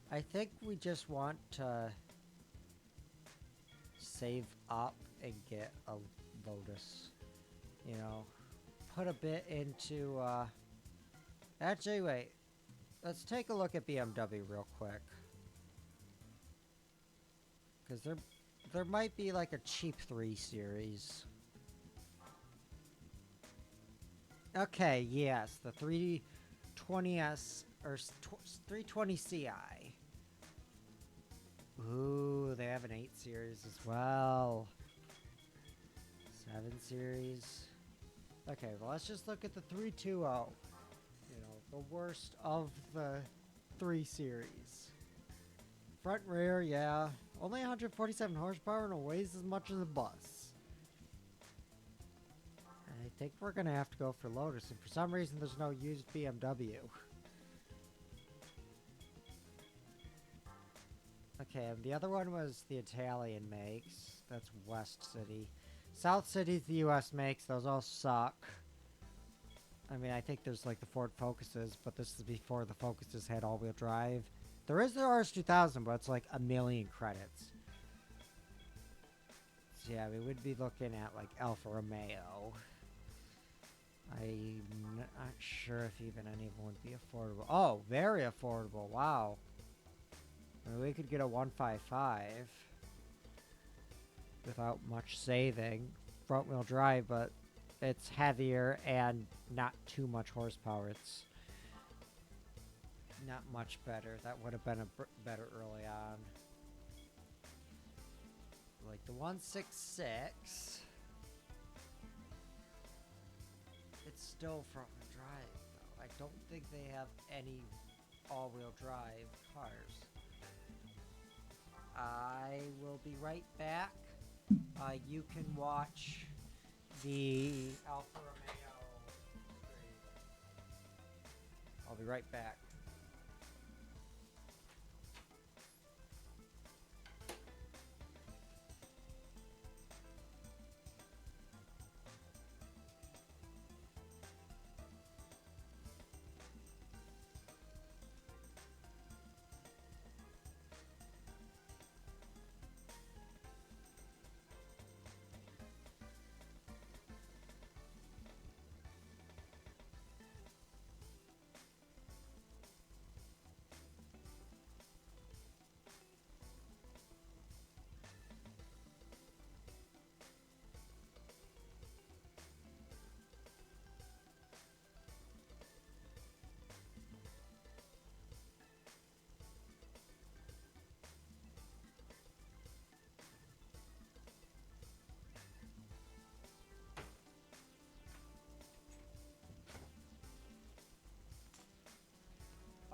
I think we just want to save up and get a Lotus. You know, put a bit into, actually, wait. Let's take a look at BMW real quick. Because there might be like a cheap 3 Series. Okay, yes, the 320S or 320 Ci. Ooh, they have an 8 Series as well. 7 Series. Okay, well, let's just look at the 320. You know, the worst of the 3 Series. Front and rear, yeah. Only 147 horsepower and it weighs as much as a bus. I think we're going to have to go for Lotus, and for some reason there's no used BMW. Okay, and the other one was the Italian makes. That's West City. South City's the US makes. Those all suck. I mean, I think there's like the Ford Focuses, but this is before the Focuses had all-wheel drive. There is the RS2000, but it's like a million credits. So yeah, we would be looking at like Alfa Romeo. I'm not sure if even any of them would be affordable. Oh, very affordable. Wow. I mean, we could get a 155 without much saving. Front wheel drive, but it's heavier and not too much horsepower. It's not much better. That would have been better early on. Like the 166. It's still front wheel drive, though. I don't think they have any all-wheel drive cars. I will be right back. You can watch the Alfa Romeo stream. I'll be right back.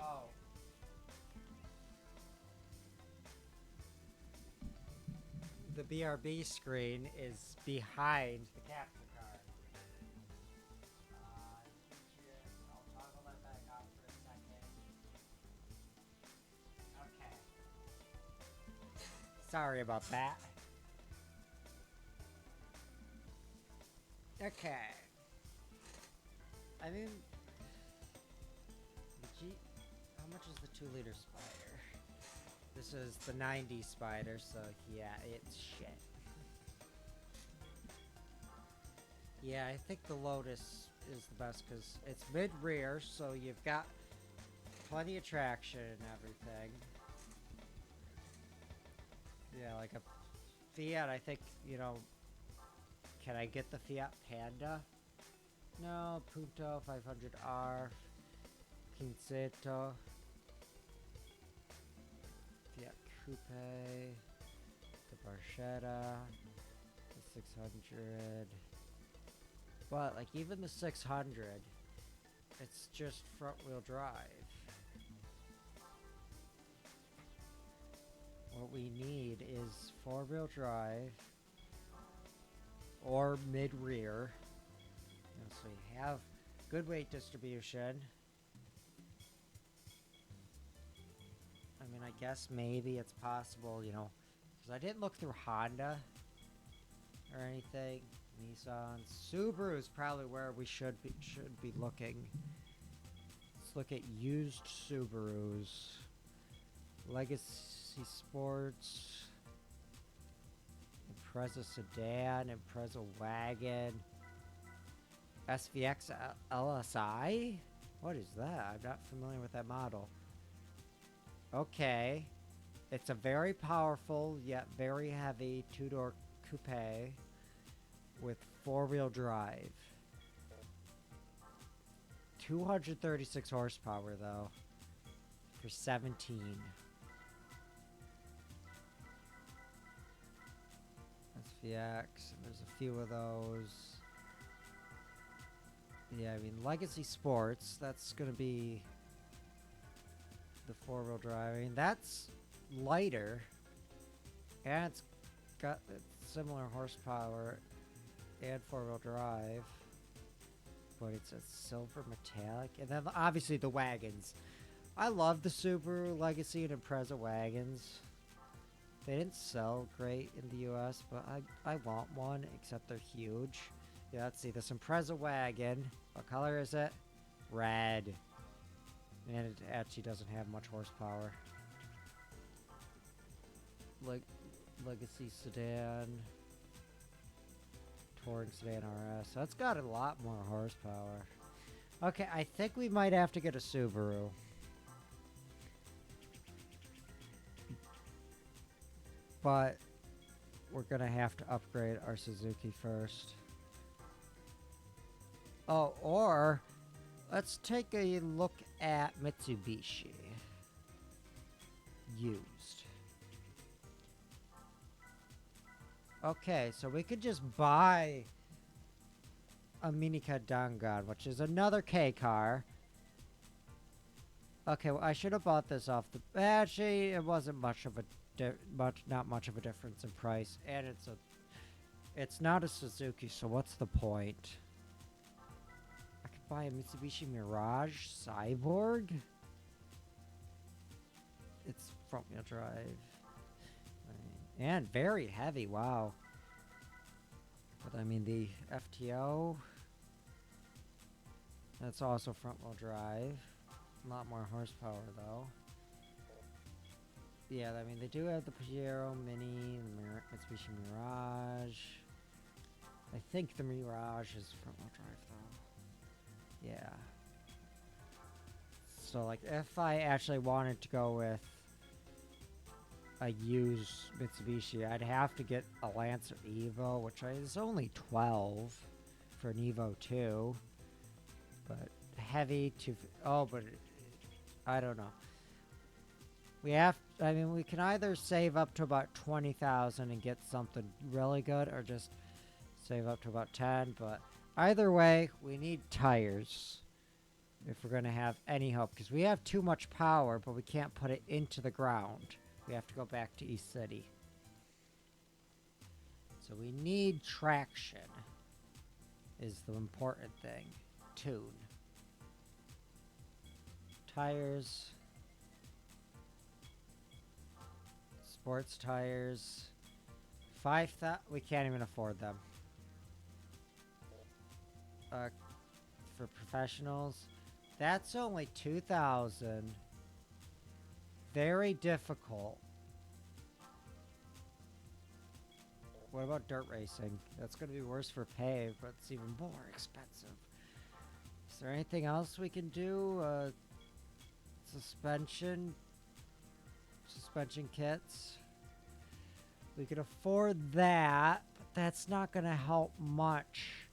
Oh. The BRB screen is behind the capture card. I'll toggle that back on for a second. Okay. Sorry about that. Okay. I mean, how much is the 2-liter Spider? This is the 90 Spider, so yeah, it's shit. Yeah, I think the Lotus is the best because it's mid-rear, so you've got plenty of traction and everything. Yeah, like a Fiat, I think, you know, can I get the Fiat Panda? No, Punto 500R, Quinceto, Fiat Coupe, the Barchetta, the 600. But, like, even the 600, it's just front-wheel drive. What we need is 4-wheel drive or mid-rear. So you have Good weight distribution. I mean, I guess maybe it's possible, you know, because I didn't look through Honda or anything. Nissan, Subaru is probably where we should be looking. Let's look at used Subarus. Legacy Sports, Impreza Sedan, Impreza Wagon, SVX LSI? What is that? I'm not familiar with that model. Okay. It's a very powerful yet very heavy two-door coupe with four-wheel drive. 236 horsepower though for 17. SVX, and there's a few of those. Yeah, I mean, Legacy Sports, that's gonna be the four-wheel drive. I mean, that's lighter, and it's got similar horsepower and four-wheel drive, but it's a silver metallic. And then obviously the wagons. I love the Subaru Legacy and Impreza wagons. They didn't sell great in the US, but I want one, except they're huge. Yeah, let's see, this Impreza wagon. What color is it? Red. And it actually doesn't have much horsepower. Legacy Sedan. Touring Sedan RS. That's got a lot more horsepower. Okay, I think we might have to get a Subaru. But we're gonna have to upgrade our Suzuki first. Oh, or let's take a look at Mitsubishi. Used. Okay, so we could just buy a Minica Dangan, which is another K car. Okay, well, I should have bought this off the... Actually, it wasn't much of a... not much of a difference in price, and it's not a Suzuki, so what's the point? I could buy a Mitsubishi Mirage Cyborg. It's front-wheel drive, and very heavy. Wow. But I mean the FTO. That's also front-wheel drive. A lot more horsepower though. Yeah, I mean, they do have the Pajero Mini, the Mitsubishi Mirage. I think the Mirage is front-wheel drive, though. Yeah. So, like, if I actually wanted to go with a used Mitsubishi, I'd have to get a Lancer Evo, which is only 12 for an Evo 2. But heavy to... Oh, but... I don't know. We have, I mean, we can either save up to about 20,000 and get something really good, or just save up to about 10, but either way, we need tires if we're going to have any hope, because we have too much power, but we can't put it into the ground. We have to go back to East City. So we need traction, is the important thing. Tune. Tires... Sports tires, 5,000. We can't even afford them. For professionals, that's only 2,000. Very difficult. What about dirt racing? That's going to be worse for pay, but it's even more expensive. Is there anything else we can do? Suspension kits. We could afford that, but that's not going to help much.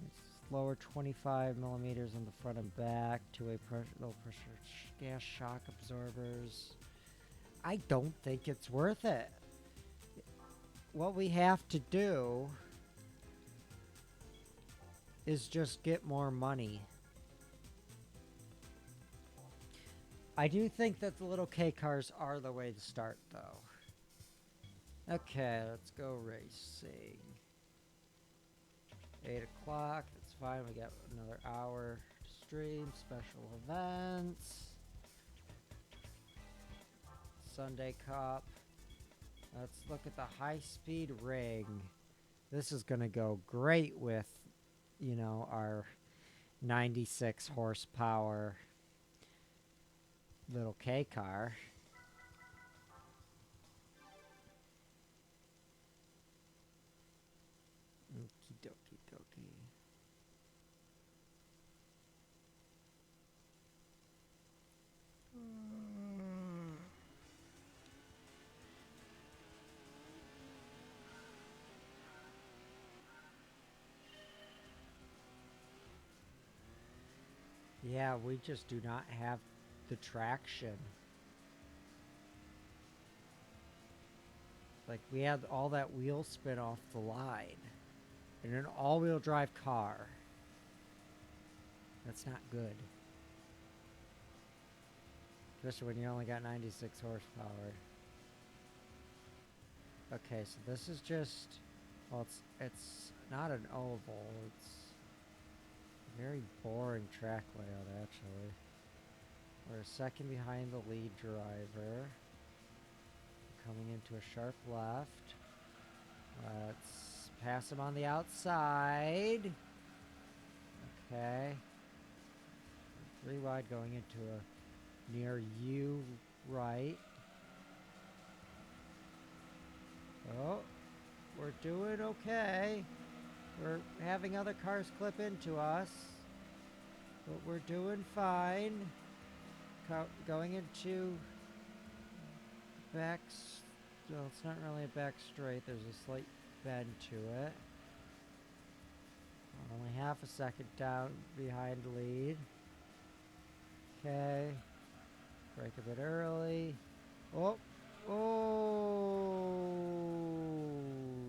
It's lower 25 millimeters on the front and back, two-way low pressure gas shock absorbers. I don't think it's worth it. What we have to do is just get more money. I do think that the little K cars are the way to start, though. Okay, let's go racing. 8 o'clock, that's fine. We got another hour to stream, special events, Sunday Cup. Let's look at the high-speed ring. This is gonna go great with, you know, our 96 horsepower little K car. Okie dokie dokie. Yeah, we just do not have the traction. Like, we had all that wheel spin off the line. In an all-wheel drive car. That's not good. Especially when you only got 96 horsepower. Okay, so this is just... Well, it's not an oval. It's a very boring track layout, actually. We're a second behind the lead driver. Coming into a sharp left. Let's pass him on the outside. Okay. 3 wide going into a near U right. Oh, we're doing okay. We're having other cars clip into us, but we're doing fine. Going into back, well, it's not really a back straight. There's a slight bend to it. Only half a second down behind lead. Okay. Brake a bit early. Oh. Oh.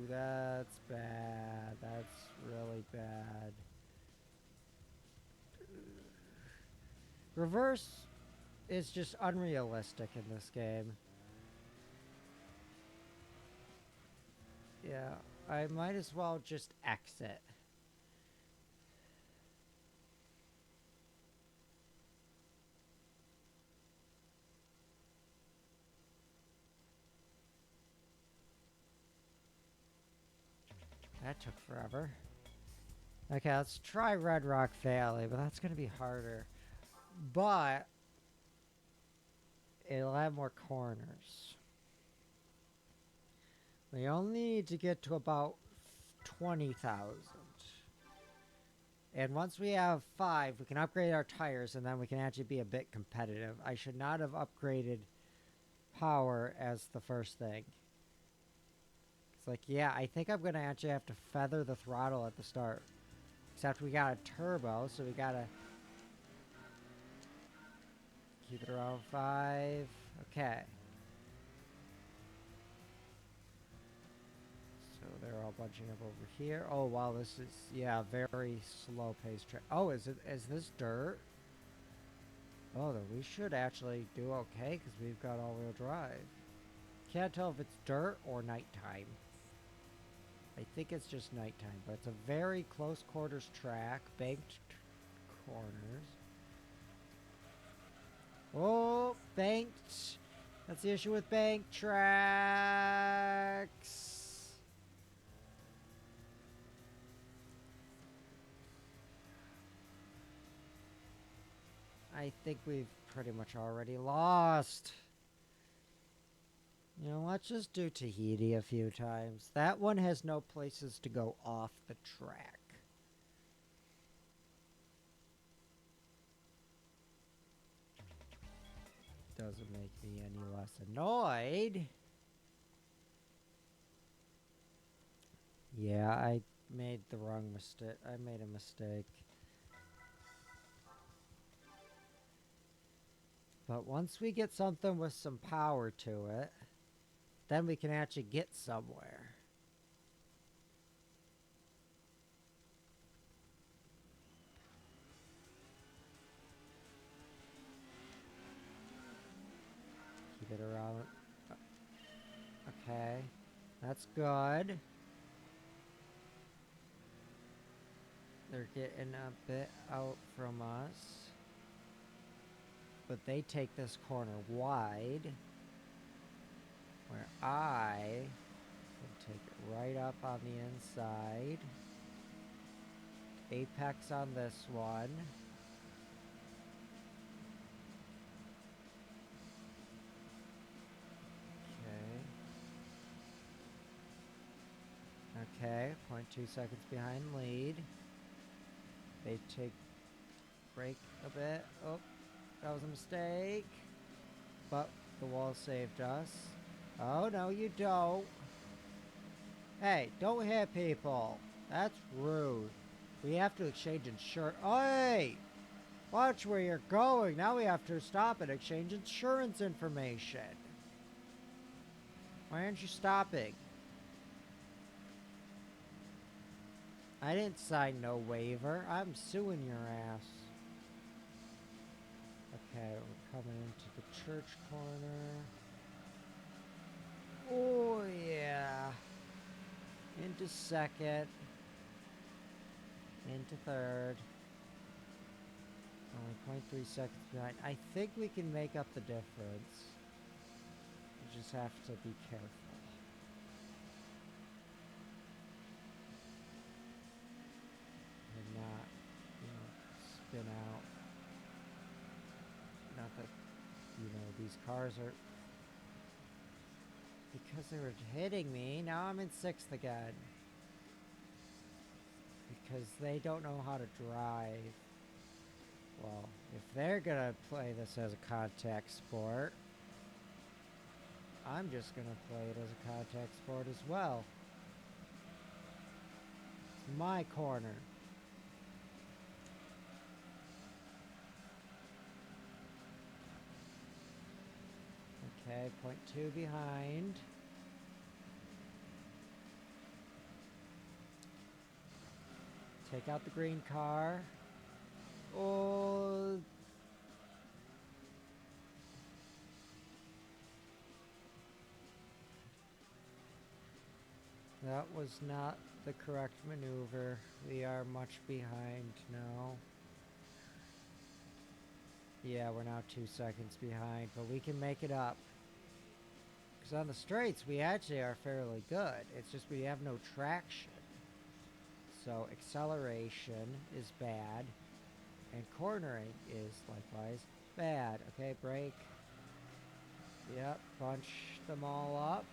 That's bad. That's really bad. Reverse is just unrealistic in this game. Yeah, I might as well just exit. That took forever. Okay, let's try Red Rock Valley, but that's going to be harder. But it'll have more corners. We only need to get to about 20,000. And once we have 5, we can upgrade our tires, and then we can actually be a bit competitive. I should not have upgraded power as the first thing. It's like, yeah, I think I'm going to actually have to feather the throttle at the start. Except we got a turbo, so we got to keep it around 5. Okay. So they're all bunching up over here. Oh, wow, this is, yeah, very slow paced track. Oh, is this dirt? Oh, then we should actually do okay because we've got all-wheel drive. Can't tell if it's dirt or nighttime. I think it's just nighttime, but it's a very close quarters track, banked corners. Oh, banked. That's the issue with banked tracks. I think we've pretty much already lost. You know, let's just do Tahiti a few times. That one has no places to go off the track. Doesn't make me any less annoyed. Yeah, I made the wrong mistake. I made a mistake. But once we get something with some power to it, then we can actually get somewhere. Keep it around. Okay. That's good. They're getting a bit out from us. But they take this corner wide, where I can take it right up on the inside. Apex on this one. Okay, 0.2 seconds behind lead. They take brake a bit. Oh, that was a mistake. But the wall saved us. Oh, no, you don't. Hey, don't hit people. That's rude. We have to exchange insurance. Hey! Watch where you're going. Now we have to stop and exchange insurance information. Why aren't you stopping? I didn't sign no waiver. I'm suing your ass. Okay, we're coming into the church corner. Oh, yeah. Into second. Into third. Only 0.3 seconds behind. I think we can make up the difference. We just have to be careful. And not, spin out. Not that, these cars are... Because they were hitting me, now I'm in sixth again. Because they don't know how to drive. Well, if they're gonna play this as a contact sport, I'm just gonna play it as a contact sport as well. It's my corner. Okay, 0.2 behind. Take out the green car. Oh. That was not the correct maneuver. We are much behind now. Yeah, we're now 2 seconds behind, but we can make it up. Because on the straights, we actually are fairly good. It's just we have no traction. So acceleration is bad. And cornering is likewise bad. Okay, brake. Yep, bunch them all up.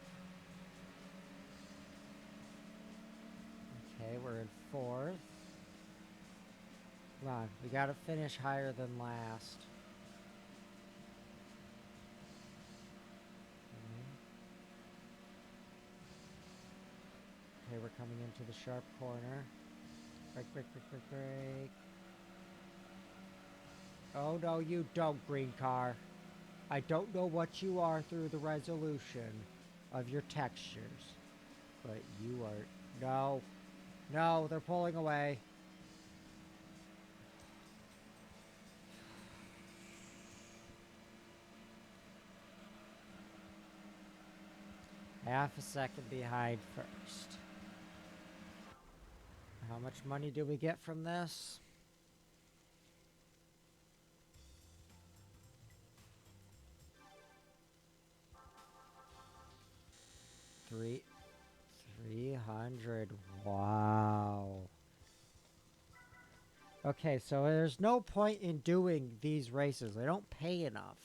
Okay, we're in fourth. Come on, we gotta finish higher than last. Okay, we're coming into the sharp corner. Brake, brake, brake, brake, brake. Oh no, you don't, green car. I don't know what you are through the resolution of your textures. But you are... No. No, they're pulling away. Half a second behind first. How much money do we get from this? $300. Wow. Okay, so there's no point in doing these races. They don't pay enough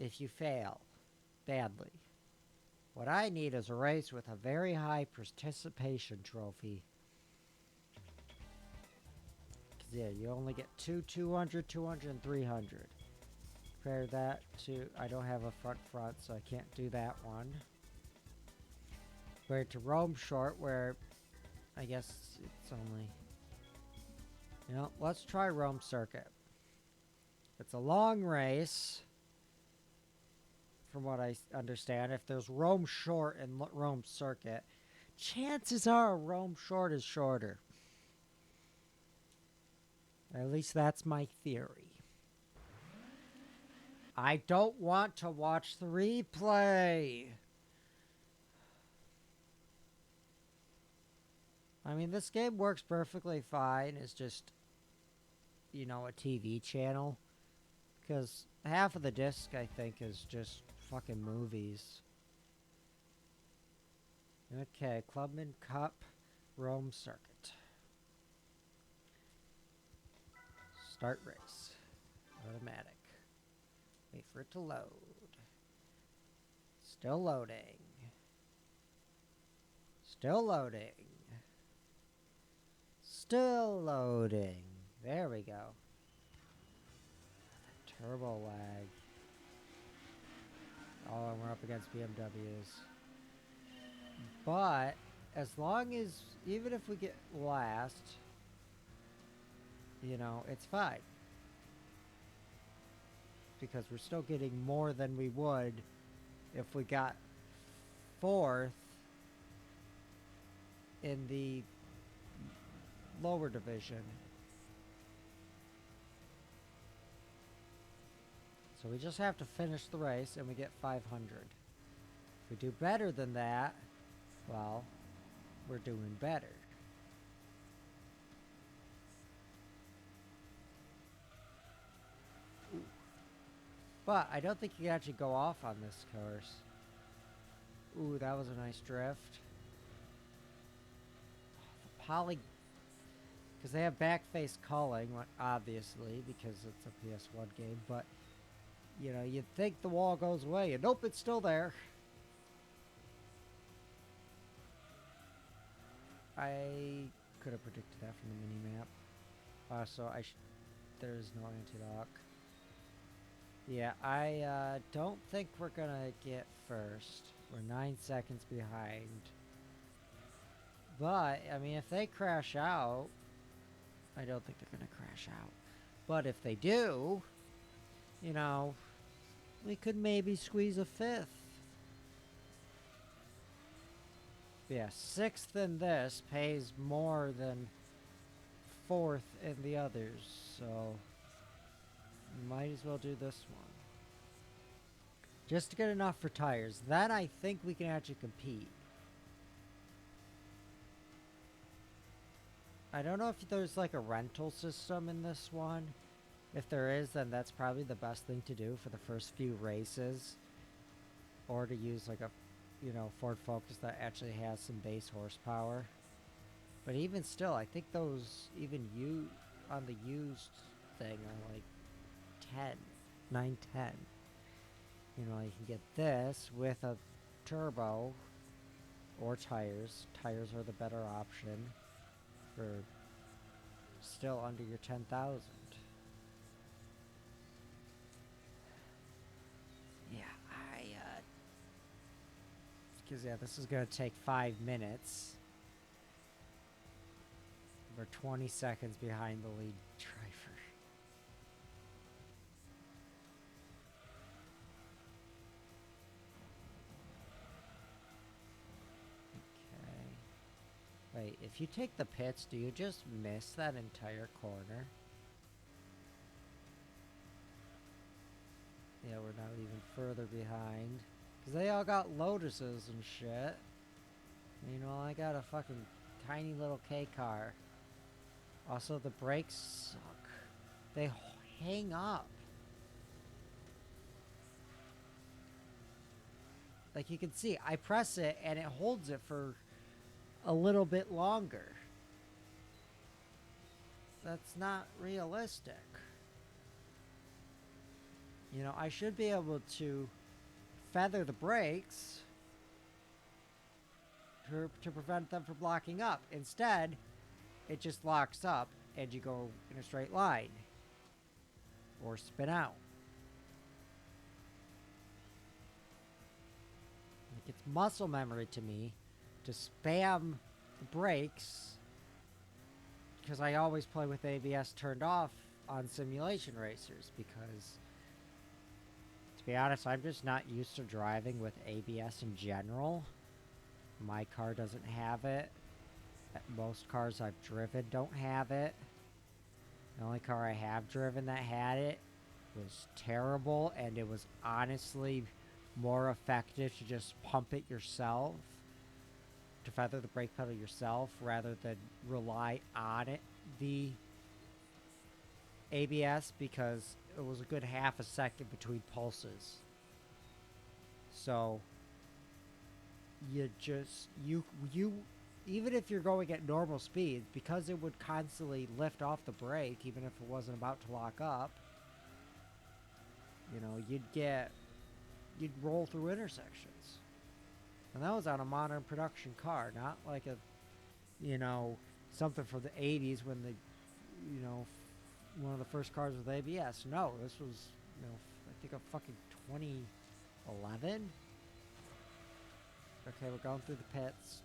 if you fail badly. What I need is a race with a very high participation trophy. Yeah, you only get 200, 200, and 300. Compare that to... I don't have a front, so I can't do that one. Compared to Rome Short, where I guess it's only... let's try Rome Circuit. It's a long race, from what I understand. If there's Rome Short and Rome Circuit, chances are Rome Short is shorter. At least that's my theory. I don't want to watch the replay. I mean, this game works perfectly fine. It's just, you know, a TV channel. Because half of the disc, I think, is just fucking movies. Okay, Clubman Cup, Rome Circuit. Start race. Automatic. Wait for it to load. Still loading. Still loading. Still loading. There we go. Turbo lag. Oh, and we're up against BMWs. But, as long as, even if we get last, you know, it's fine. Because we're still getting more than we would if we got fourth in the lower division. So we just have to finish the race and we get 500. If we do better than that, well, we're doing better. Ooh. But I don't think you can actually go off on this course. Ooh, that was a nice drift. The poly... Because they have back-face culling, obviously, because it's a PS1 game, but, you know, you'd think the wall goes away, and nope, it's still there. I could have predicted that from the mini-map. So there's no anti-lock. Yeah, I don't think we're gonna get first. We're 9 seconds behind. But, I mean, if they crash out, I don't think they're gonna crash out. But if they do, you know, we could maybe squeeze a fifth. Yeah, sixth in this pays more than fourth in the others, so might as well do this one. Just to get enough for tires. Then I think we can actually compete. I don't know if there's like a rental system in this one. If there is, then that's probably the best thing to do for the first few races. Or to use like a, you know, Ford Focus that actually has some base horsepower. But even still, I think those, even on the used thing are like 10, 9, 10. You know, you can get this with a turbo or tires. Tires are the better option for still under your 10,000. Yeah, because yeah, this is gonna take 5 minutes. We're 20 seconds behind the lead driver. Okay. Wait, if you take the pits, do you just miss that entire corner? Yeah, we're now even further behind. Because they all got Lotuses and shit. Meanwhile, I got a fucking tiny little K car. Also, the brakes suck. They hang up. Like you can see, I press it and it holds it for a little bit longer. That's not realistic. You know, I should be able to feather the brakes to prevent them from locking up. Instead, it just locks up and you go in a straight line. Or spin out. Like it's muscle memory to me to spam the brakes because I always play with ABS turned off on simulation racers because, to be honest, I'm just not used to driving with ABS in general. My car doesn't have it. Most cars I've driven don't have it. The only car I have driven that had it was terrible, and it was honestly more effective to just pump it yourself to feather the brake pedal yourself rather than rely on it, the ABS, because it was a good half a second between pulses. So you just you even if you're going at normal speeds, because it would constantly lift off the brake even if it wasn't about to lock up, you know, you'd roll through intersections. And that was on a modern production car, not like a, you know, something from the 80s when the, you know, one of the first cars with ABS. No, this was, you know, I think a fucking 2011. Okay, we're going through the pits.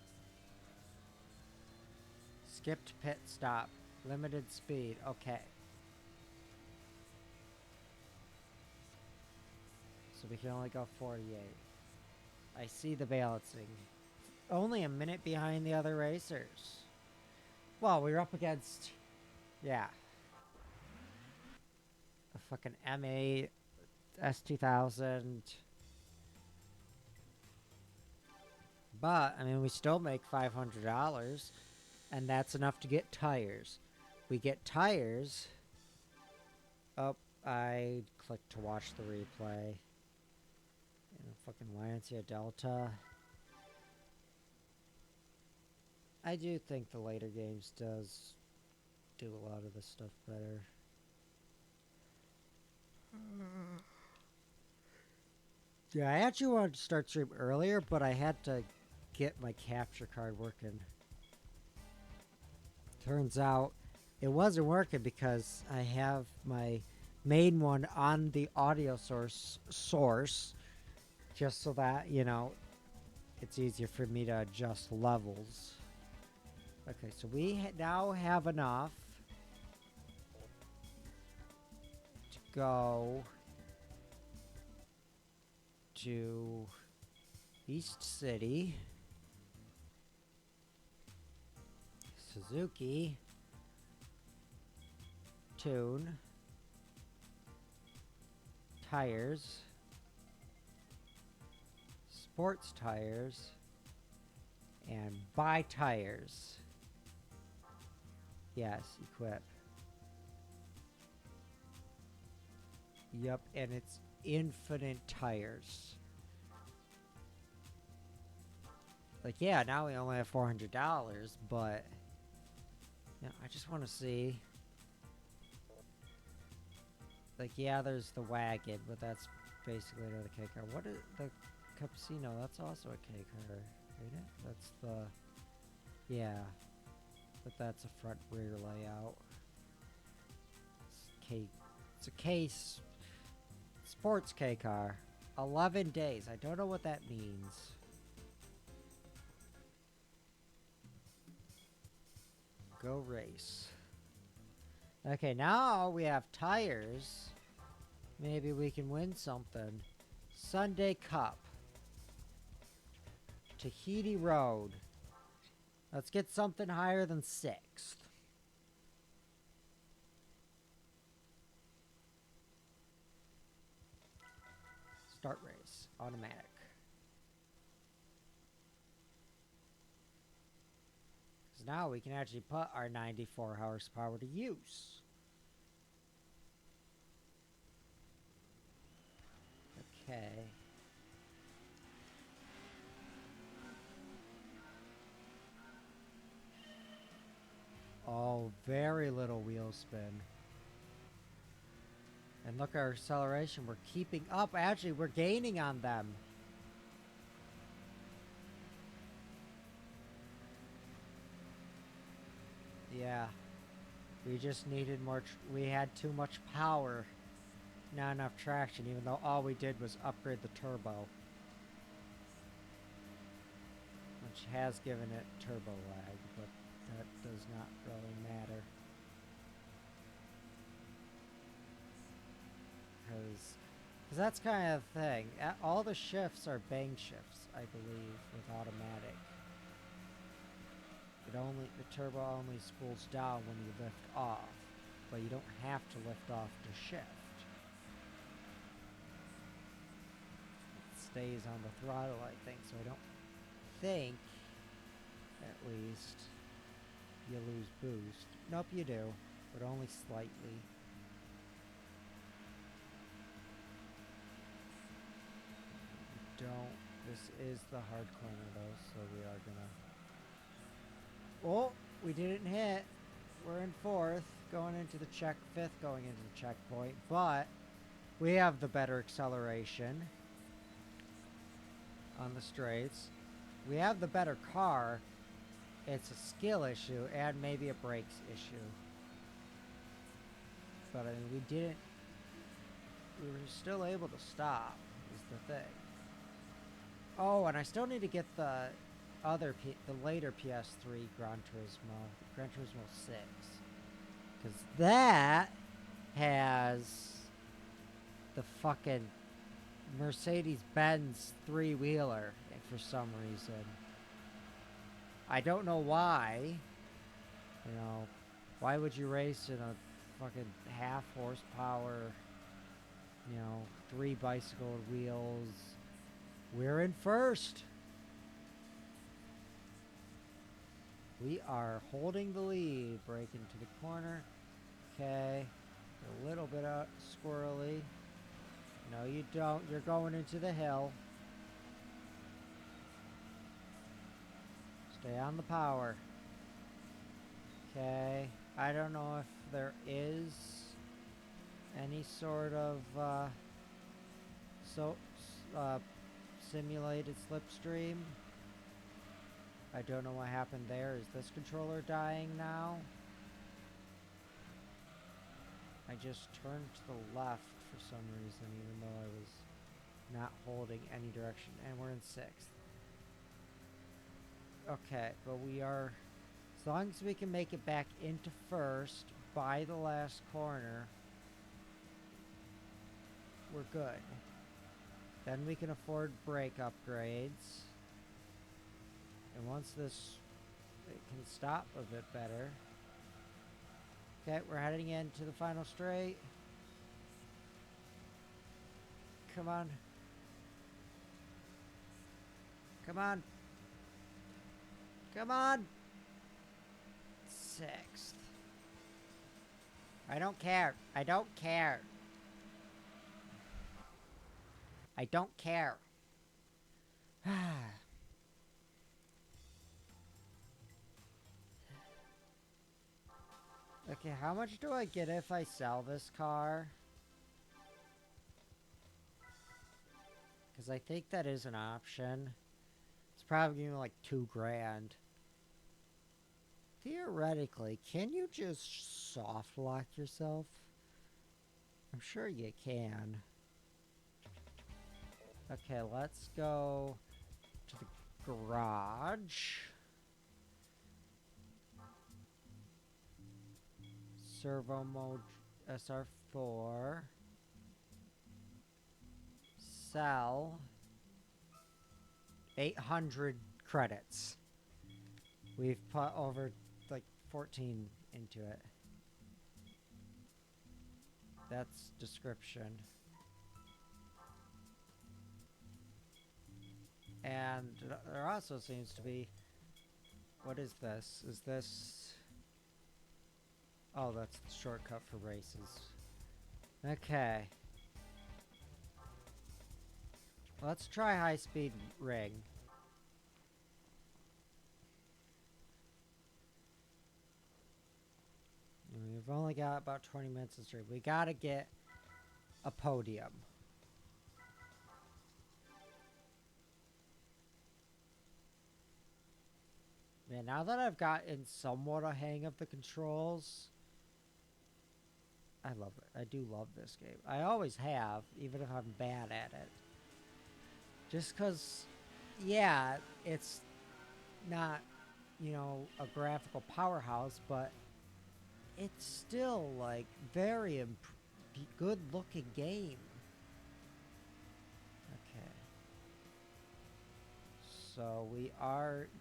Skipped pit stop. Limited speed. Okay. So we can only go 48. I see the balancing. Only a minute behind the other racers. Well, we were up against... Yeah. A fucking M8 S2000. But, I mean, we still make $500. And that's enough to get tires. We get tires. Oh, I clicked to watch the replay. In a fucking Lancia Delta. I do think the later games does do a lot of this stuff better. Yeah, I actually wanted to start stream earlier, but I had to get my capture card working. Turns out it wasn't working because I have my main one on the audio source just so that, you know, it's easier for me to adjust levels. Okay, so we now have enough to go to East City, Suzuki, tune, tires, sports tires, and buy tires. Yes, equip. Yep, and it's infinite tires. Like, yeah, now we only have $400, but yeah, I just want to see. Like, yeah, there's the wagon, but that's basically another K car. What is the Cappuccino? That's also a K car, ain't it? That's the, yeah, but that's a front rear layout. It's a case sports K car. 11 days. I don't know what that means. Go race. Okay, now we have tires. Maybe we can win something. Sunday Cup. Tahiti Road. Let's get something higher than 6th. Start race. Automatic. Because now we can actually put our 94 horsepower to use. Okay. Oh, very little wheel spin. And look at our acceleration. We're keeping up. Actually, we're gaining on them. Yeah. We just needed more. We had too much power. Not enough traction, even though all we did was upgrade the turbo. Which has given it turbo lag, but that does not really matter. Because that's kind of the thing. All the shifts are bang shifts, I believe, with automatic. The turbo only spools down when you lift off, but you don't have to lift off to shift. It stays on the throttle, I think, so I don't think at least. You lose boost. Nope, you do, but only slightly. You don't. This is the hard corner though, so we are gonna... Oh, we didn't hit. We're in 4th, going into the 5th going into the checkpoint, but we have the better acceleration on the straights. We have the better car. It's a skill issue and maybe a brakes issue. But I mean, we were still able to stop, is the thing. Oh, and I still need to get the later PS3 Gran Turismo 6. Because that has the fucking Mercedes-Benz 3-wheeler for some reason. I don't know why. You know, why would you race in a fucking half horsepower, 3 bicycle wheels? We're in 1st. We are holding the lead. Break into the corner. Okay. A little bit squirrely. No, you don't. You're going into the hill. Stay on the power. Okay. I don't know if there is any sort of simulated slipstream. I don't know what happened there. Is this controller dying now? I just turned to the left for some reason, even though I was not holding any direction. And we're in 6th. Okay, but we are... As long as we can make it back into 1st by the last corner, we're good. Then we can afford brake upgrades. And once it can stop a bit better. Okay, we're heading into the final straight. Come on. Come on. Come on. 6th. I don't care. I don't care. I don't care. Okay, how much do I get if I sell this car? Because I think that is an option. It's probably gonna be like $2,000. Theoretically, can you just soft lock yourself? I'm sure you can. Okay, let's go to the garage. Servo mode SR4. Sell 800 credits. We've put over like 14 into it. That's description. And there also seems to be... What is this? Is this... Oh, that's the shortcut for races. Okay. Let's try high-speed ring. We've only got about 20 minutes of stream. We gotta get a podium. Man, now that I've gotten somewhat a hang of the controls, I love it. I do love this game. I always have, even if I'm bad at it. Just because, yeah, it's not, a graphical powerhouse, but it's still, like, very good-looking game. Okay. So we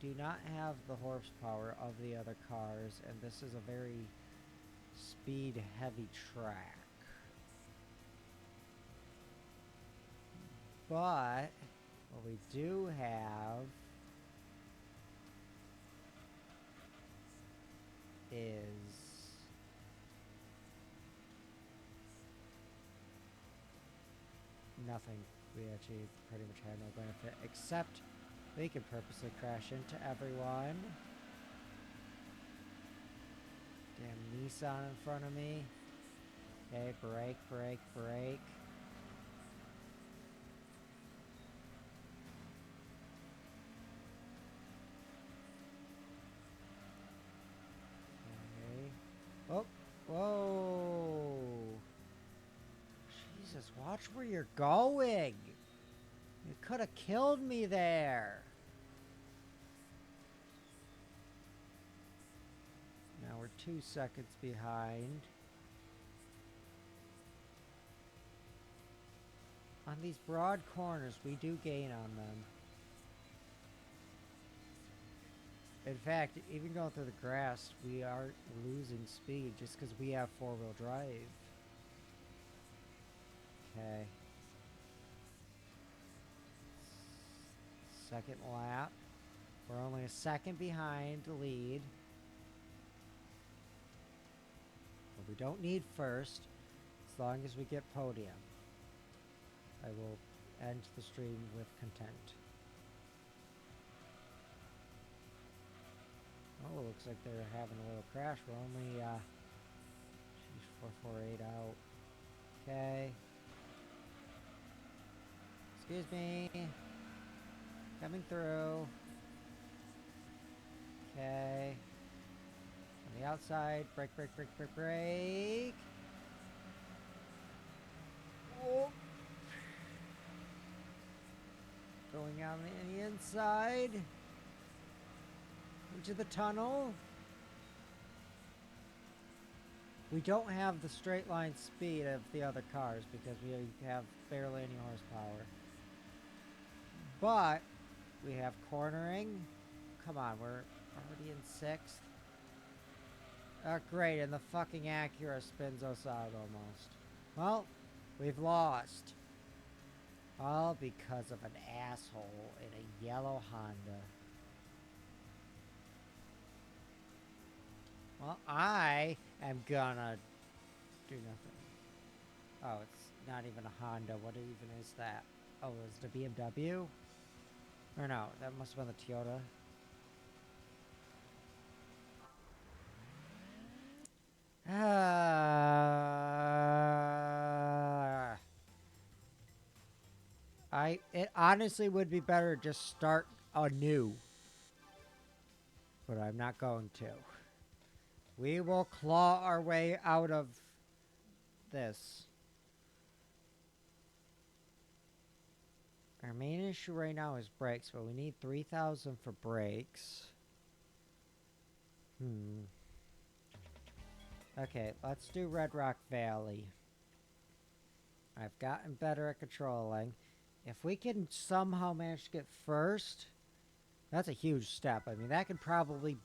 do not have the horsepower of the other cars, and this is a very speed-heavy track. But what we do have is nothing. We actually pretty much had no benefit, except we can purposely crash into everyone. Damn Nissan in front of me. Okay, brake, brake, brake. Okay. Oh, whoa. Jesus, watch where you're going. You could have killed me there. Now we're 2 seconds behind. On these broad corners, we do gain on them. In fact, even going through the grass, we are losing speed just because we have four-wheel drive. Okay. Second lap. We're only a second behind the lead. But we don't need first, as long as we get podium. I will end the stream with content. Oh, looks like they're having a little crash. We're only, 448 out. Okay. Excuse me. Coming through. Okay. On the outside. Brake, brake, brake, brake, brake. Oh. Going on the inside. Into the tunnel. We don't have the straight line speed of the other cars because we have barely any horsepower. But we have cornering. Come on, we're already in 6th. Oh, great, and the fucking Acura spins us out almost. Well, we've lost. All because of an asshole in a yellow Honda. Well, I am gonna do nothing. Oh, it's not even a Honda. What even is that? Oh, is it a BMW? Or no, that must have been the Toyota. It honestly would be better to just start anew. But I'm not going to. We will claw our way out of this. Our main issue right now is brakes, but we need 3,000 for brakes. Okay, let's do Red Rock Valley. I've gotten better at controlling. If we can somehow manage to get first, that's a huge step. I mean, that could probably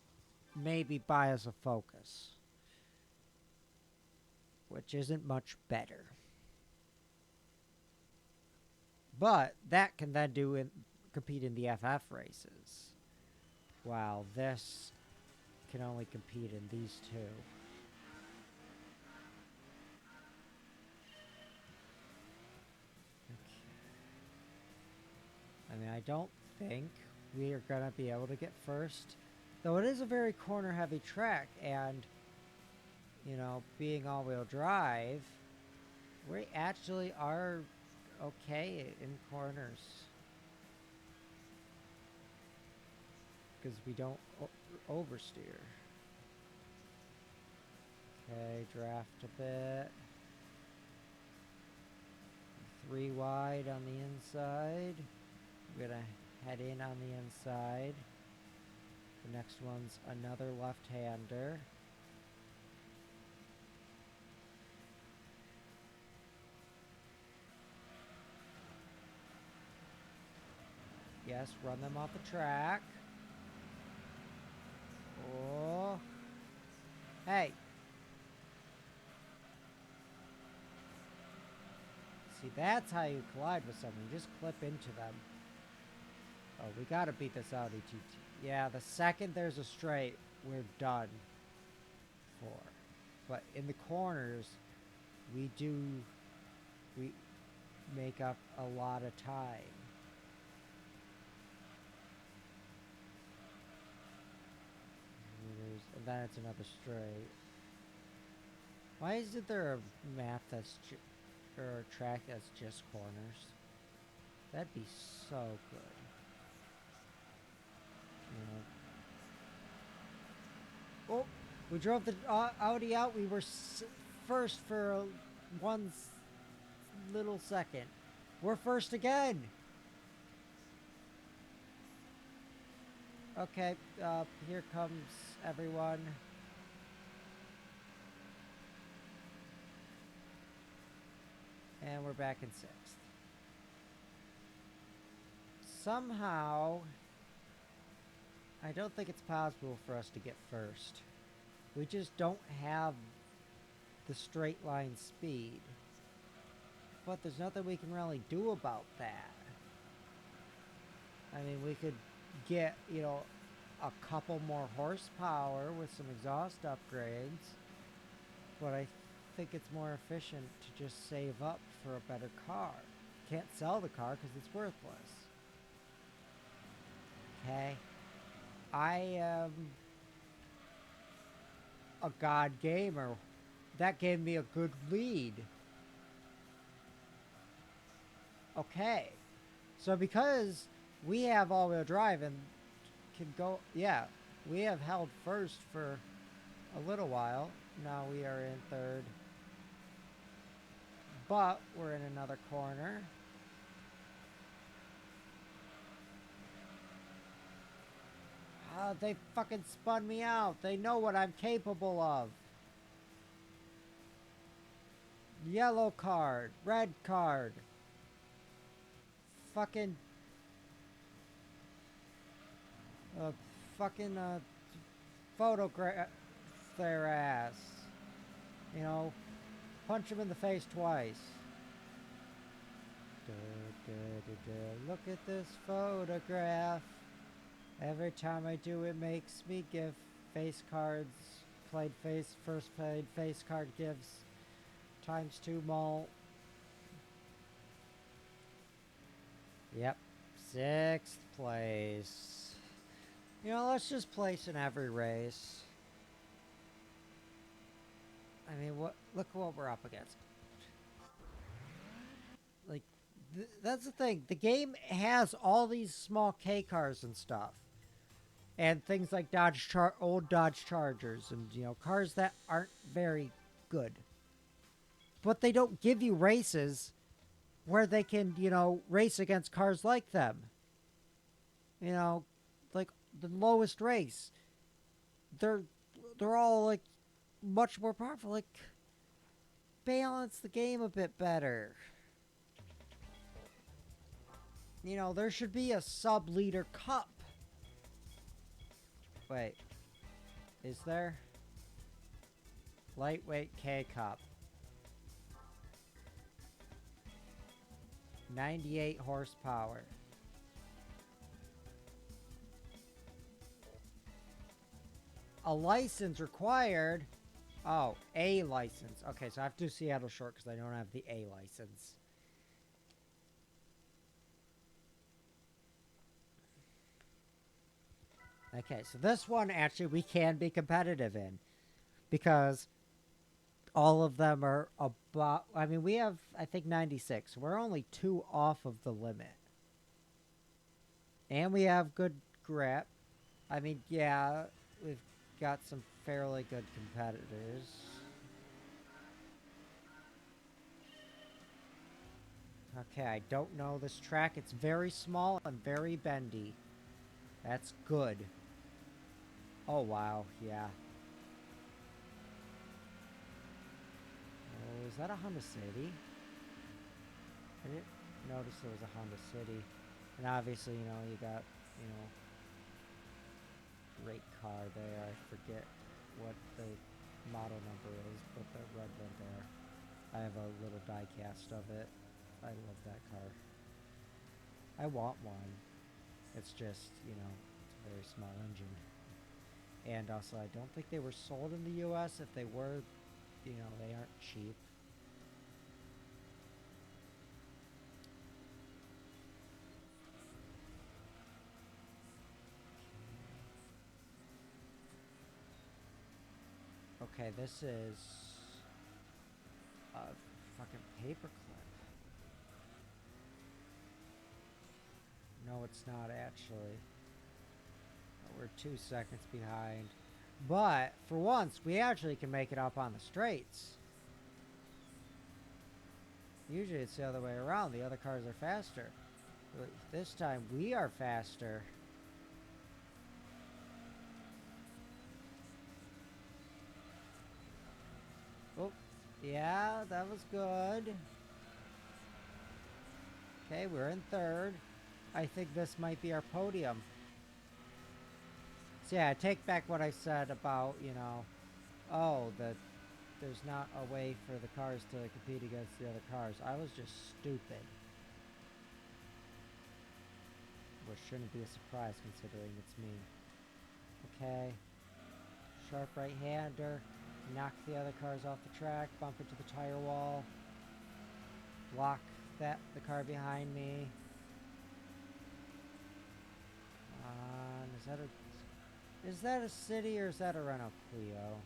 maybe buy us a Focus, which isn't much better. But that can then compete in the FF races, while this can only compete in these two. I mean, I don't think we are going to be able to get first. Though it is a very corner-heavy track, and, you know, being all-wheel drive, we actually are okay in corners. Because we don't oversteer. Okay, draft a bit. 3 wide on the inside. We're gonna head in on the inside. The next one's another left-hander. Yes, run them off the track. Oh. Hey. See, that's how you collide with someone. You just clip into them. Oh, we gotta beat this Audi TT. Yeah, the second there's a straight, we're done. 4. But in the corners, we make up a lot of time. And then it's another straight. Why isn't there a map that's or a track that's just corners? That'd be so good. Oh, we drove the Audi out. We were first for one little second. We're first again. Okay, here comes everyone. And we're back in 6th. Somehow, I don't think it's possible for us to get first. We just don't have the straight line speed. But there's nothing we can really do about that. I mean, we could get, you know, a couple more horsepower with some exhaust upgrades. But I think it's more efficient to just save up for a better car. Can't sell the car because it's worthless. Okay. I am a god gamer. That gave me a good lead. Okay. So because we have all-wheel drive and can go, yeah, we have held first for a little while. Now we are in 3rd. But we're in another corner. They fucking spun me out. They know what I'm capable of. Yellow card. Red card. Fucking... photograph their ass. You know, punch them in the face twice. Look at this photograph. Every time I do, it makes me give face cards. First played face card gives ×2 mult. Yep, 6th place. You know, let's just place in every race. I mean, look what we're up against. Like, that's the thing. The game has all these small K cars and stuff. And things like old Dodge Chargers and, you know, cars that aren't very good. But they don't give you races where they can, you know, race against cars like them. You know, like the lowest race. They're all like much more powerful. Like, balance the game a bit better. You know, there should be a sub-liter cup. Wait. Is there? Lightweight K-Cup. 98 horsepower. A license required. Oh, A license. Okay, so I have to do Seattle Short because I don't have the A license. Okay, so this one actually we can be competitive in because all of them are about, I mean, we have, I think, 96. We're only 2 off of the limit. And we have good grip. I mean, yeah, we've got some fairly good competitors. Okay, I don't know this track. It's very small and very bendy. That's good. Oh, wow, yeah. Oh, is that a Honda City? I didn't notice there was a Honda City. And obviously, you know, you got, you know, great car there. I forget what the model number is, but the red one there. I have a little die cast of it. I love that car. I want one. It's just, you know, it's a very small engine. And also, I don't think they were sold in the US. If they were, you know, they aren't cheap. Okay, this is a fucking paperclip. No, it's not actually. We're 2 seconds behind. But for once, we actually can make it up on the straights. Usually it's the other way around. The other cars are faster. But this time we are faster. Oh, yeah, that was good. Okay, we're in third. I think this might be our podium. So yeah, I take back what I said about, you know, oh, there's not a way for the cars to compete against the other cars. I was just stupid. Which shouldn't be a surprise considering it's me. Okay. Sharp right-hander. Knock the other cars off the track. Bump into the tire wall. Block the car behind me. Is that a city or is that a Renault Clio?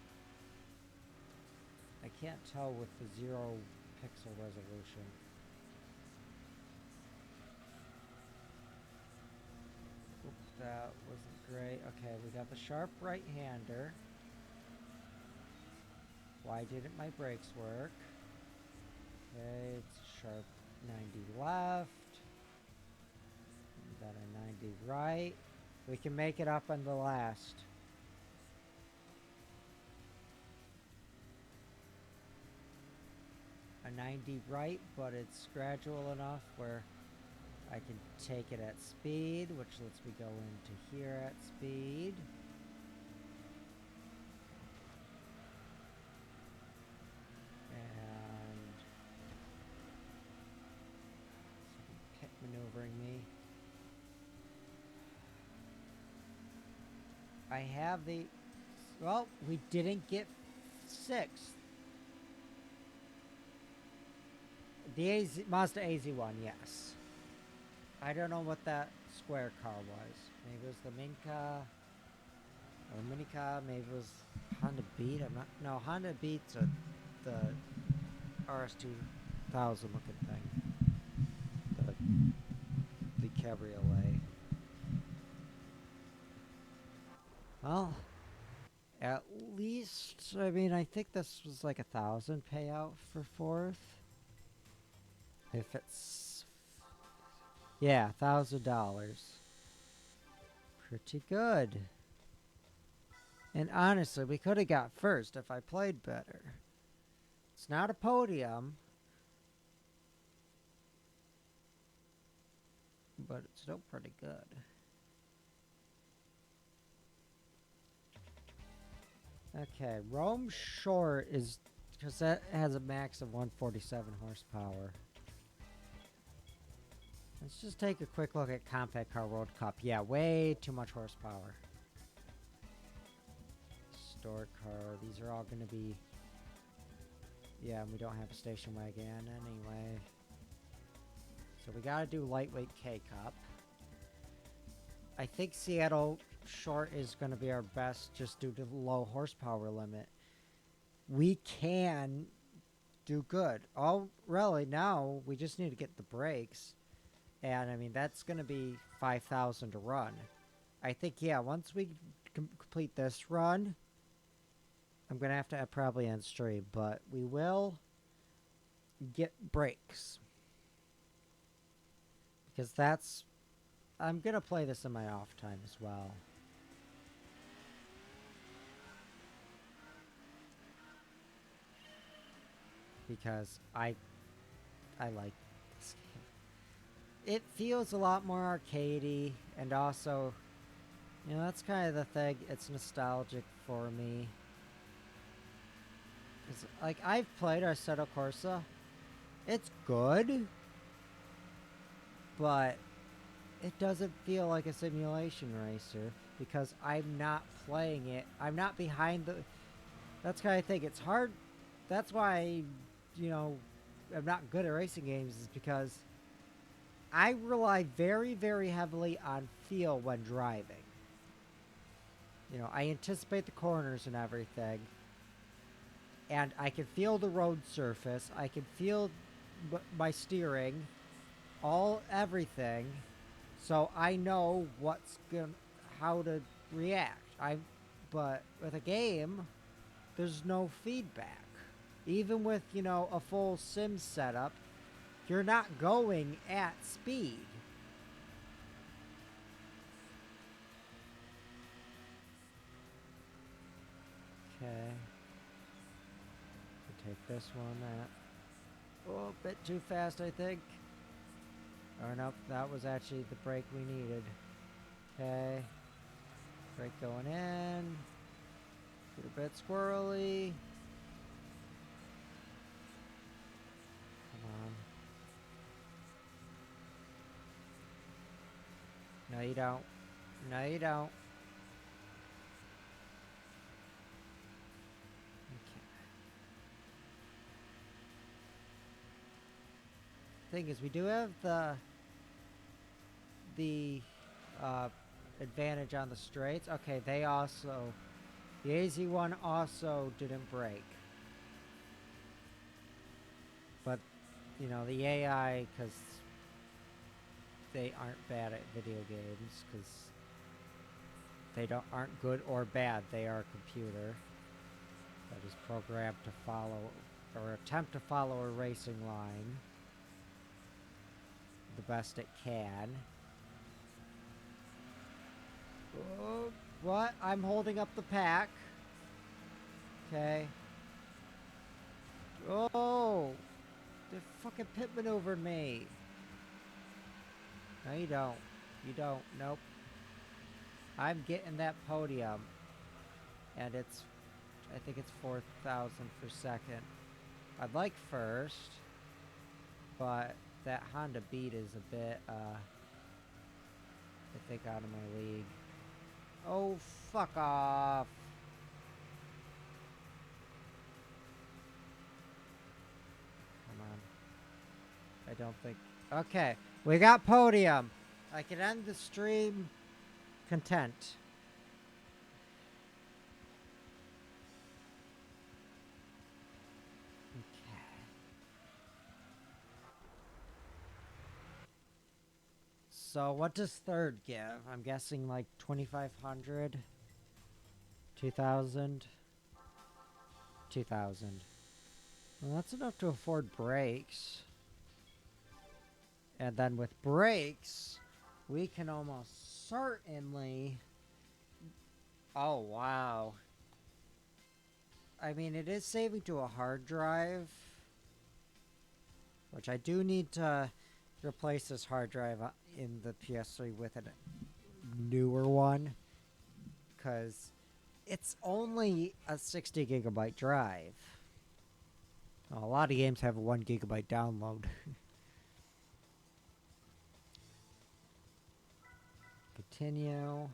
I can't tell with the 0 pixel resolution. Oops, that wasn't great. Okay, we got the sharp right-hander. Why didn't my brakes work? Okay, it's sharp 90 left. Got a 90 right. We can make it up on the last. A 90 right, but it's gradual enough where I can take it at speed, which lets me go into here at speed. And pit maneuvering me. I have the, well, we didn't get 6th. The Mazda AZ1, yes. I don't know what that square car was. Maybe it was the Minka or Minica. Maybe it was Honda Beat. I'm not. No, Honda Beat's the RS2000 looking thing. The cabriolet. Well, at least, I mean, I think this was like 1,000 payout for 4th. If it's, yeah, $1,000. Pretty good. And honestly, we could have got first if I played better. It's not a podium, but it's still pretty good. Okay, Rome Short is, because that has a max of 147 horsepower. Let's just take a quick look at Compact Car World Cup. Yeah, way too much horsepower. Stored car, these are all going to be, yeah, we don't have a station wagon anyway. So we got to do lightweight K-Cup. I think Seattle Short is going to be our best just due to the low horsepower limit. We can do good. Oh, really, now we just need to get the brakes. And, I mean, that's going to be 5,000 to run. I think, yeah, once we complete this run, I'm going to have to probably end stream, but we will get brakes. Because that's, I'm going to play this in my off time as well. Because I like this game. It feels a lot more arcadey, and also, you know, that's kind of the thing. It's nostalgic for me. Like, I've played Assetto Corsa. It's good, but it doesn't feel like a simulation racer. because I'm not playing it. I'm not behind the. That's kind of thing. It's hard. That's why, you know, I'm not good at racing games, is because I rely very, very heavily on feel when driving. You know, I anticipate the corners and everything, and I can feel the road surface. I can feel my steering, everything, so I know how to react. But with a game, there's no feedback. Even with, you know, a full sim setup, you're not going at speed. Okay. Take this one. Oh, a bit too fast, I think. Or nope, that was actually the brake we needed. Okay. Brake going in. Get a bit squirrely. Come on. No, you don't. No, you don't. Okay. Thing is, we do have the advantage on the straights. Okay, the AZ one also didn't brake. But, you know, the AI, because they aren't bad at video games, because they aren't good or bad. They are a computer that is programmed to follow or attempt to follow a racing line the best it can. Oh, what? I'm holding up the pack. Okay. Oh! They fucking pit maneuvered me. No, you don't. You don't. Nope. I'm getting that podium. And I think it's 4,000 per second. I'd like first. But that Honda Beat is a bit, I think, out of my league. Oh, fuck off. Come on. I don't think... Okay, we got podium. I can end the stream content. Okay. So what does third give? I'm guessing like 2,500? 2,000? 2,000. Well, that's enough to afford brakes. And then with brakes, we can almost certainly... Oh, wow. I mean, it is saving to a hard drive, which I do need to replace this hard drive in the PS3 with a newer one, because it's only a 60 gigabyte drive. Well, a lot of games have a 1 gigabyte download. Continue.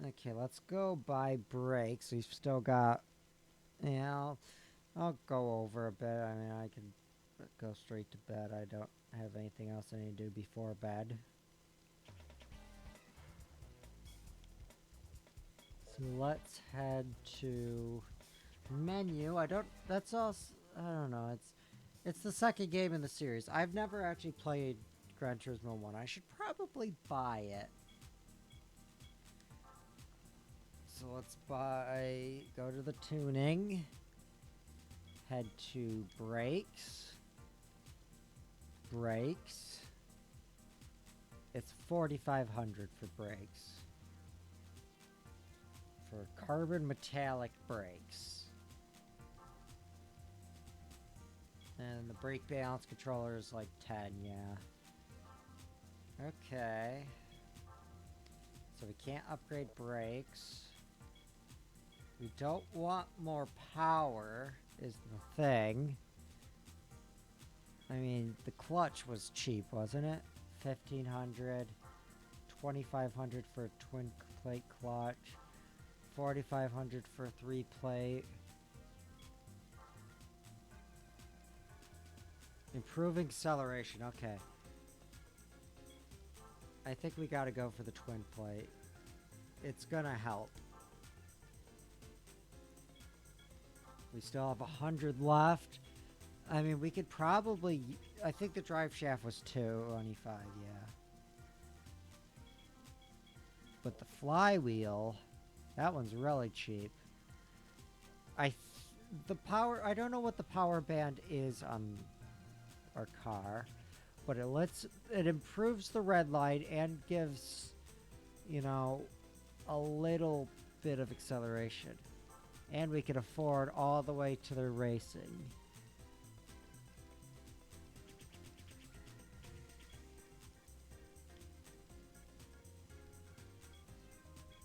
Okay, let's go buy brakes. We've still got... Yeah, I'll go over a bit. I mean, I can go straight to bed. I don't have anything else I need to do before bed. So let's head to menu. That's all... I don't know. It's the second game in the series. I've never actually played Gran Turismo 1. I should probably buy it. So let's go to the tuning, head to brakes, it's 4,500 for brakes, for carbon metallic brakes, and the brake balance controller is like 10, yeah. Okay, so we can't upgrade brakes. We don't want more power, is the thing. I mean, the clutch was cheap, wasn't it? 1,500, $2,500 for a twin plate clutch, $4,500 for a 3-plate. Improving acceleration, okay. I think we gotta go for the twin plate. It's gonna help. We still have 100 left. I mean, we could probably... I think the drive shaft was 225, yeah. But the flywheel, that one's really cheap. The power... I don't know what the power band is on our car, but it improves the red light and gives, you know, a little bit of acceleration. And we can afford all the way to the racing.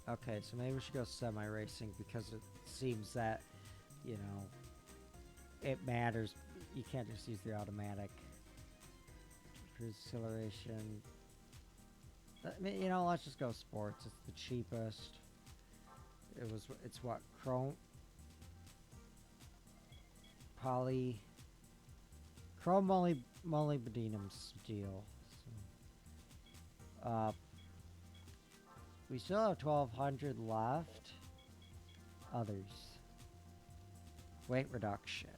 Okay, so maybe we should go semi-racing because it seems that, you know, it matters. You can't just use the automatic. Cruise acceleration. I mean, you know, let's just go sports. It's the cheapest. It's what? Chrome molybdenum steel. So, we still have 1,200 left. Others. Weight reduction.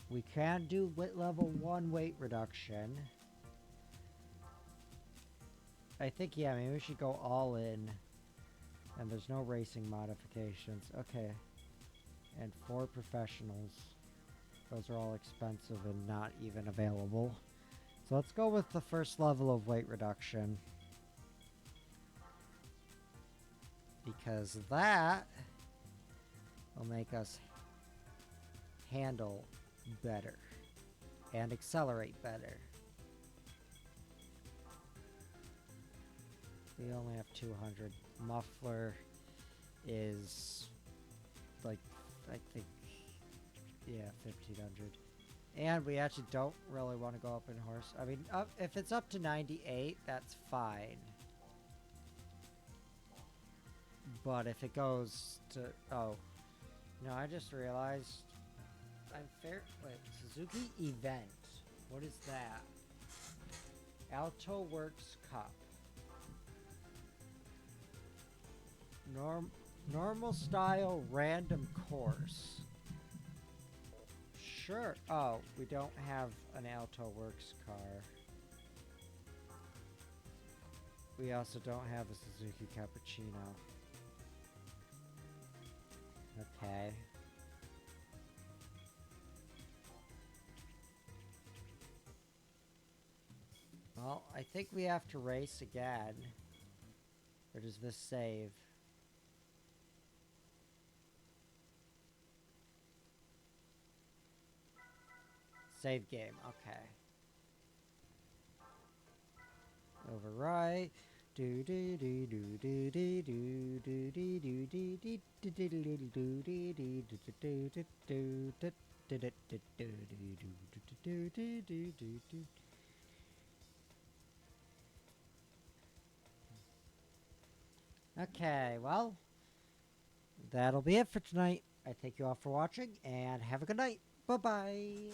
We can do level 1 weight reduction. I think, yeah, maybe we should go all in. And there's no racing modifications. Okay. And 4 professionals. Those are all expensive and not even available. So let's go with the first level of weight reduction. Because that will make us handle better and accelerate better. We only have 200. Muffler is like, I think, yeah, 1,500. And we actually don't really want to go up in horse. I mean, if it's up to 98, that's fine. But if it goes to... Oh. No, I just realized... Wait, Suzuki Event. What is that? Alto Works Cup. Normal style random course. Sure. Oh, we don't have an Alto Works car. We also don't have a Suzuki Cappuccino. Okay. Well, I think we have to race again. Or does this save? Save game, okay. Overwrite. Do do do do do do do do do do do do do do do. Okay, well, that'll be it for tonight. I thank you all for watching and have a good night. Bye-bye.